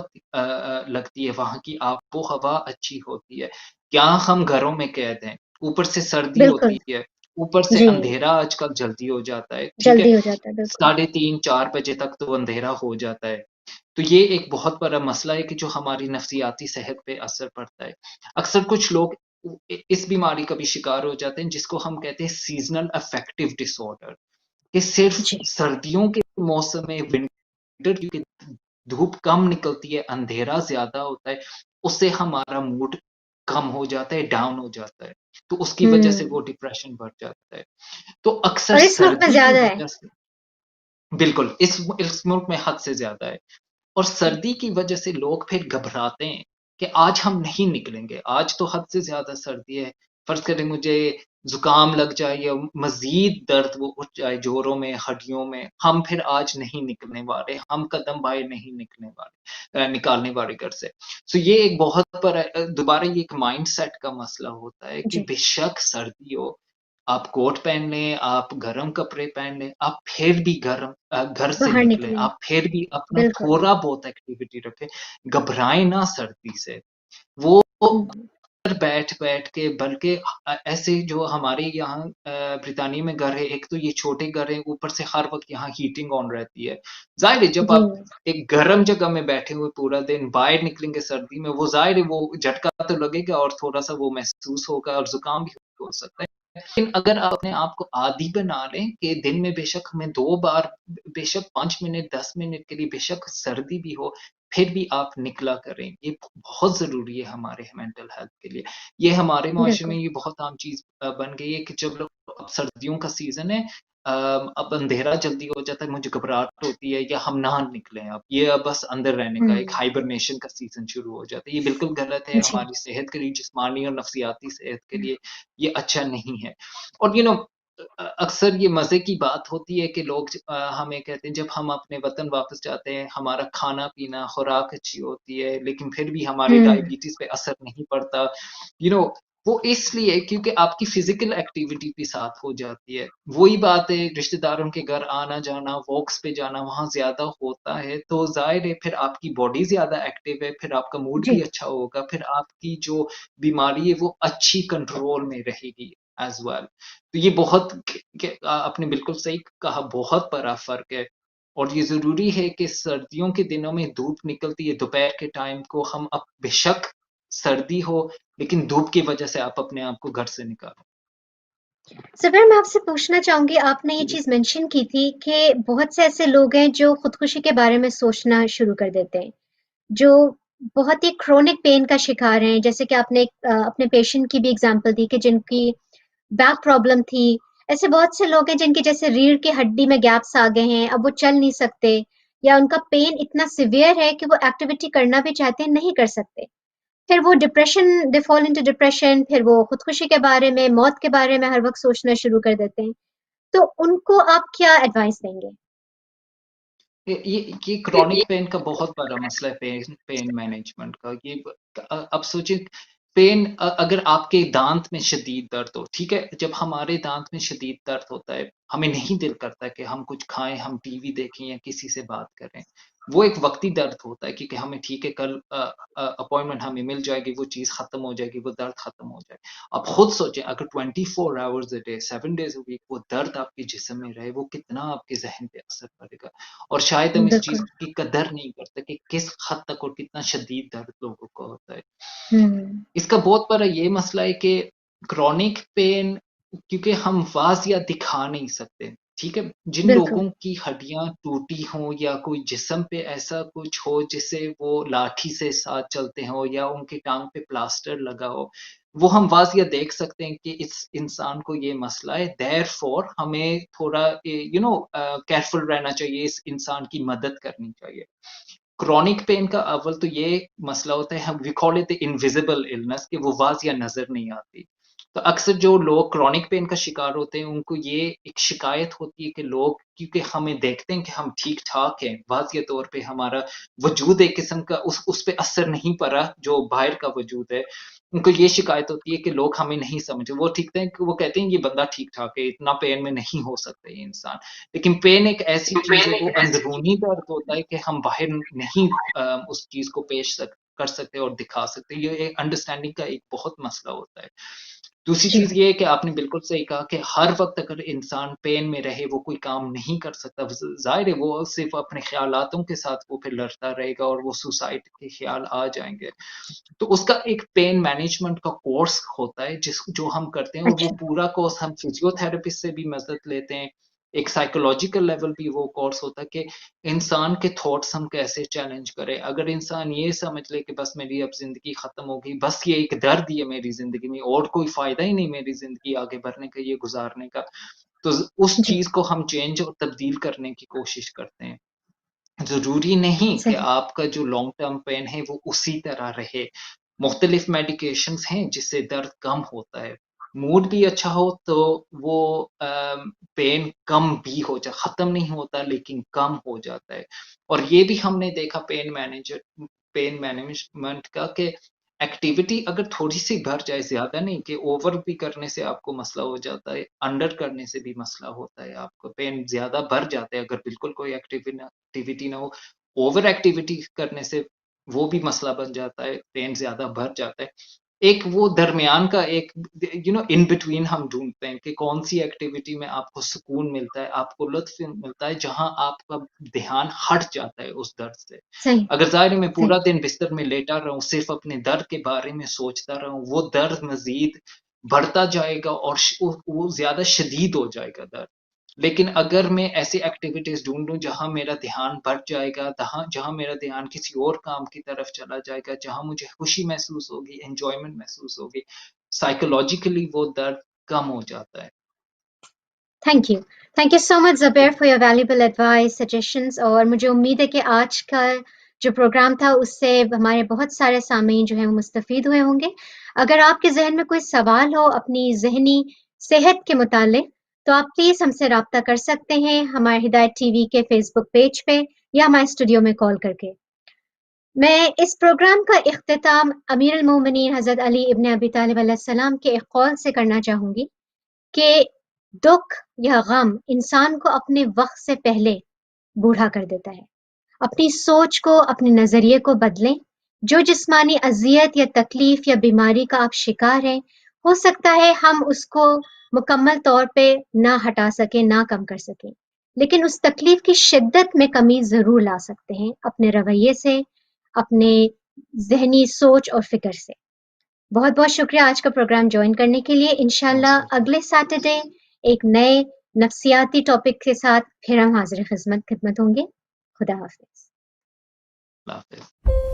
लगती है, वहाँ की आबो-हवा अच्छी होती है। यहाँ हम घरों में कैद हैं, ऊपर से सर्दी बिल्कुल। होती है, ऊपर से जी, अंधेरा आजकल जल्दी हो जाता है, ठीक है? जल्दी हो जाता है, बिल्कुल। साढ़े 3-4 बजे तक तो अंधेरा हो जाता है। तो ये एक बहुत बड़ा मसला है कि जो हमारी नफ़सियाती सेहत पे असर पड़ता है। अक्सर कुछ लोग इस बीमारी का भी शिकार हो जाते हैं जिसको हम कहते हैं सीज़नल अफ़ेक्टिव डिसऑर्डर, कि सिर्फ़ जी। सर्दियों के मौसम में विंटर की धूप कम निकलती है, अंधेरा ज़्यादा होता है, उससे हमारा मूड कम हो जाता है, डाउन हो जाता है। तो उसकी वजह से हुँ, वो डिप्रेशन बढ़ जाता है। तो अक्सर और इस मुल्क में सर्दी की ज़्यादा है। वजह से बिल्कुल, इस मुल्क में हद से ज़्यादा है और सर्दी की वजह से लोग फिर घबराते हैं कि आज हम नहीं निकलेंगे, आज तो हद से ज़्यादा सर्दी है। फ़र्ज़ करें मुझे ज़ुकाम लग जाए या मज़ीद दर्द वो उठ जाए जोड़ों में, हड्डियों में, हम फिर आज नहीं निकलने वाले, हम कदम बाहर नहीं निकालने वाले घर से। सो ये एक बहुत बड़ा दोबारा ये एक माइंडसेट का मसला होता है कि जी, बेशक सर्दी हो, आप कोट पहन लें, आप गरम कपड़े पहन लें, आप फिर भी घर से बाहर निकलें, निकलें, आप फिर भी अपना बिल्कुल। थोड़ा बहुत एक्टिविटी रखें, घबराएँ ना सर्दी से। वो हुँ, घर बैठ-बैठ के बल्कि ऐसे जो हमारे यहाँ ब्रितानिया में घर है, एक तो ये छोटे घर हैं, ऊपर से हर वक़्त यहाँ हीटिंग ऑन रहती है। ज़ाहिर है जब जी, आप एक गरम जगह में बैठे हुए पूरा दिन बाहर निकलेंगे सर्दी में, वो ज़ाहिर है वो झटका तो लगेगा और थोड़ा-सा वो महसूस होगा और ज़ुकाम भी हो सकता है। लेकिन अगर आप अपने आप को आदी बना लें कि दिन में बेशक हमें 2 बार बेशक 5 मिनट, 10 मिनट के लिए बेशक सर्दी भी हो, फिर भी आप निकला करें। ये बहुत ज़रूरी है हमारे मेंटल हेल्थ के लिए। ये हमारे माशरे में बिल्कुल। ये बहुत आम चीज़ बन गई है कि जब लोग अब सर्दियों का सीज़न है अब अंधेरा जल्दी हो जाता है, मुझे घबराहट होती है या हम ना निकलें अब, ये अब बस अंदर रहने का एक हुँ, हाइबरनेशन का सीज़न शुरू हो जाता है। ये बिल्कुल गलत है, जी, हमारी सेहत के लिए, जिस्मानी और नफ्सियाती सेहत के लिए ये अच्छा नहीं है। और अक्सर ये मज़े की बात होती है कि लोग हमें कहते हैं जब हम अपने वतन वापस जाते हैं, हमारा खाना-पीना, खुराक अच्छी होती है, लेकिन फिर भी हमारे हुँ, डायबिटीज़ पे असर नहीं पड़ता। यू नो वो इसलिए क्योंकि आपकी फ़िज़िकल एक्टिविटी भी साथ हो जाती है। वही बात है रिश्तेदारों के घर आना-जाना, वॉक्स पे जाना वहाँ ज़्यादा होता है, तो ज़ाहिर है फिर आपकी बॉडी ज़्यादा एक्टिव है, फिर आपका मूड भी जी, अच्छा होगा, फिर आपकी जो बीमारी है वो अच्छी कंट्रोल में रहेगी एज़ वेल। तो ये बहुत आपने बिल्कुल सही कहा, बहुत बड़ा फ़र्क है और ये ज़रूरी है कि सर्दियों के दिनों में धूप निकलती है दोपहर के टाइम को हम बेशक सर्दी हो, लेकिन धूप की वजह से आप अपने आप को घर से निकालें। ज़फ़र मैं आपसे पूछना चाहूँगी, आपने ये चीज़ मेंशन की थी कि बहुत से ऐसे लोग हैं जो खुदकुशी के बारे में सोचना शुरू कर देते हैं, जो बहुत ही क्रोनिक पेन का शिकार हैं, जैसे कि आपने अपने पेशेंट की भी एग्ज़ाम्पल दी कि जिनकी बैक प्रॉब्लम थी। ऐसे बहुत से लोग हैं जिनकी जैसे रीढ़ की हड्डी में गैप्स आ गए हैं, अब वो चल नहीं सकते, या उनका पेन इतना सीवियर है कि वो एक्टिविटी करना भी चाहते हैं, नहीं कर सकते। फिर वो depression, they fall into depression, फिर वो खुदकुशी के बारे में, मौत के बारे में हर वक़्त सोचना शुरू कर देते हैं। तो उनको आप क्या एडवाइस देंगे? ये क्रोनिक पेन का बहुत बड़ा मसला है पेन पेन मैनेजमेंट का। अब सोचिए पेन अगर आपके दाँत में शदीद दर्द हो, ठीक है? जब हमारे दाँत में शदीद दर्द होता है, हमें नहीं दिल करता कि हम कुछ खाएँ, हम टीवी देखें या किसी से बात करें। वो एक वक्ती दर्द होता है, क्योंकि हमें ठीक है कल अपॉइंटमेंट हमें मिल जाएगी, वो चीज़ खत्म हो जाएगी, वो दर्द खत्म हो जाए। आप खुद सोचें, अगर 24 hours a day 7 days a week वो दर्द आपके जिस्म में रहे, वो कितना आपके ज़हन पे असर पड़ेगा। और शायद हम इस चीज़ बिल्कुल। की कदर नहीं करते कि किस हद तक और कितना शदीद दर्द लोगों को होता है। हुँ, इसका बहुत बड़ा ये मसला है कि क्रॉनिक पेन, क्योंकि हम वाज़ दिखा नहीं सकते, ठीक है? जिन बिल्कुल। लोगों की हड्डियाँ टूटी हों या कोई जिस्म पे ऐसा कुछ हो जिससे वो लाठी से साथ चलते हों या उनकी टाँग पे प्लास्टर लगा हो, वो हम वाज़ देख सकते हैं कि इस इंसान को ये मसला है, देयरफॉर हमें थोड़ा केयरफुल रहना चाहिए, इस इंसान की मदद करनी चाहिए। क्रॉनिक पेन का अव्वल तो ये मसला होता है, हम we call it the invisible illness, कि वो वाज़ नज़र नहीं आती। तो अक्सर जो लोग क्रॉनिक पेन का शिकार होते हैं, उनको ये एक शिकायत होती है कि लोग क्योंकि हमें देखते हैं कि हम ठीक-ठाक हैं, वाज़ह तौर पे हमारा वजूद एक किस्म का उस पे असर नहीं पड़ा, जो बाहर का वजूद है। उनको ये शिकायत होती है कि लोग हमें नहीं समझे। वो ठीकते हैं कि वो कहते हैं ये बंदा ठीक-ठाक है, इतना पेन में नहीं हो सकता ये इंसान। लेकिन पेन एक ऐसी चीज़ है, वो अंदरूनी दर्द होता है कि हम बाहर नहीं उस चीज़ को कर सकते और दिखा सकते। ये एक अंडरस्टैंडिंग का एक बहुत मसला होता है। दूसरी जी, चीज़ ये है कि आपने बिल्कुल सही कहा कि हर वक़्त अगर इंसान पेन में रहे, वो कोई काम नहीं कर सकता। ज़ाहिर है वो सिर्फ़ अपने ख़्यालातों के साथ वो फिर लड़ता रहेगा और वो सुसाइड के ख़्याल आ जाएँगे। तो उसका एक पेन मैनेजमेंट का कोर्स होता है जो हम करते हैं, और वो अच्छा, पूरा कोर्स हम फिजियोथेरेपिस्ट से भी मदद लेते हैं। एक साइकोलॉजिकल लेवल भी वो कोर्स होता है कि इंसान के थॉट्स हम कैसे चैलेंज करें। अगर इंसान ये समझ ले कि बस मेरी अब ज़िंदगी ख़त्म हो गई, बस ये एक दर्द ही है मेरी ज़िंदगी में और कोई फ़ायदा ही नहीं मेरी ज़िंदगी आगे बढ़ने का, ये गुज़ारने का, तो उस जी, चीज़ को हम चेंज और तब्दील करने की कोशिश करते हैं। ज़रूरी नहीं कि सही, आपका जो लॉन्ग टर्म पेन है वो उसी तरह रहे। मुख्तलिफ मेडिकेशंस हैं जिससे दर्द कम होता है। मूड भी अच्छा हो तो वो पेन कम भी हो जा ख़त्म नहीं होता लेकिन कम हो जाता है। और ये भी हमने देखा पेन मैनेजमेंट का कि एक्टिविटी अगर थोड़ी-सी बढ़ जाए, ज़्यादा नहीं कि ओवर भी करने से आपको मसला हो जाता है, अंडर करने से भी मसला होता है आपको। पेन ज़्यादा बढ़ जाता है अगर बिल्कुल कोई एक्टिविटी ना हो। ओवर एक्टिविटी करने से वो भी मसला बन जाता है, पेन ज़्यादा बढ़ जाता है। एक वो दरमियान का एक इन बिटवीन हम ढूँढते हैं कि कौन-सी एक्टिविटी में आपको सुकून मिलता है, आपको लुत्फ़ मिलता है, जहाँ आपका ध्यान हट जाता है उस दर्द से। सही, अगर ज़ाहिर है मैं सही, पूरा दिन बिस्तर में लेटा रहूँ, सिर्फ़ अपने दर्द के बारे में सोचता रहूँ, वो दर्द मज़ीद बढ़ता जाएगा और वो ज़्यादा शदीद हो जाएगा दर्द। लेकिन अगर मैं ऐसी एक्टिविटीज़ ढूँढूँ जहाँ मेरा ध्यान भट जाएगा, जहाँ जहाँ मेरा ध्यान किसी और काम की तरफ चला जाएगा, जहाँ मुझे खुशी महसूस होगी, एन्जॉयमेंट महसूस होगी, साइकोलॉजिकली वो दर्द कम हो जाता है। Thank you. Thank you so much Zubair for your valuable advice, suggestions और मुझे उम्मीद है कि आज का जो प्रोग्राम था उससे हमारे बहुत सारे सामीन जो हैं वो मुस्तफ़ीद हुए होंगे। अगर आपके ज़हन में कोई सवाल हो अपनी ज़हनी सेहत के मुतालिक, तो आप प्लीज़ हमसे राब्ता कर सकते हैं हमारे हिदायत टीवी के फ़ेसबुक पेज पे या हमारे स्टूडियो में कॉल करके। मैं इस प्रोग्राम का इख्तिताम अमीर अल मोमिनीन हज़रत अली इब्न अबी तालिब अलैहिस्सलाम के एक कौल से करना चाहूँगी कि दुःख या गम इंसान को अपने वक़्त से पहले बूढ़ा कर देता है। अपनी सोच को, अपने नज़रिए को बदलें। जो जिस्मानी अज़ियत या तकलीफ़ या बीमारी का आप शिकार हैं, हो सकता है हम उसको मुकम्मल तौर पे ना हटा सकें, ना कम कर सकें। लेकिन उस तकलीफ़ की शिद्दत में कमी ज़रूर ला सकते हैं, अपने रवैये से, अपने ज़हनी सोच और फ़िक्र से। बहुत-बहुत शुक्रिया आज का प्रोग्राम जॉइन करने के लिए। इंशाल्लाह मोस्ट वेलकम। अगले सैटरडे एक नए नफ्सियाती टॉपिक के साथ फिर हम हाज़िर खिदमत होंगे। खुदा हाफ़िज़। अल्लाह हाफ़िज़।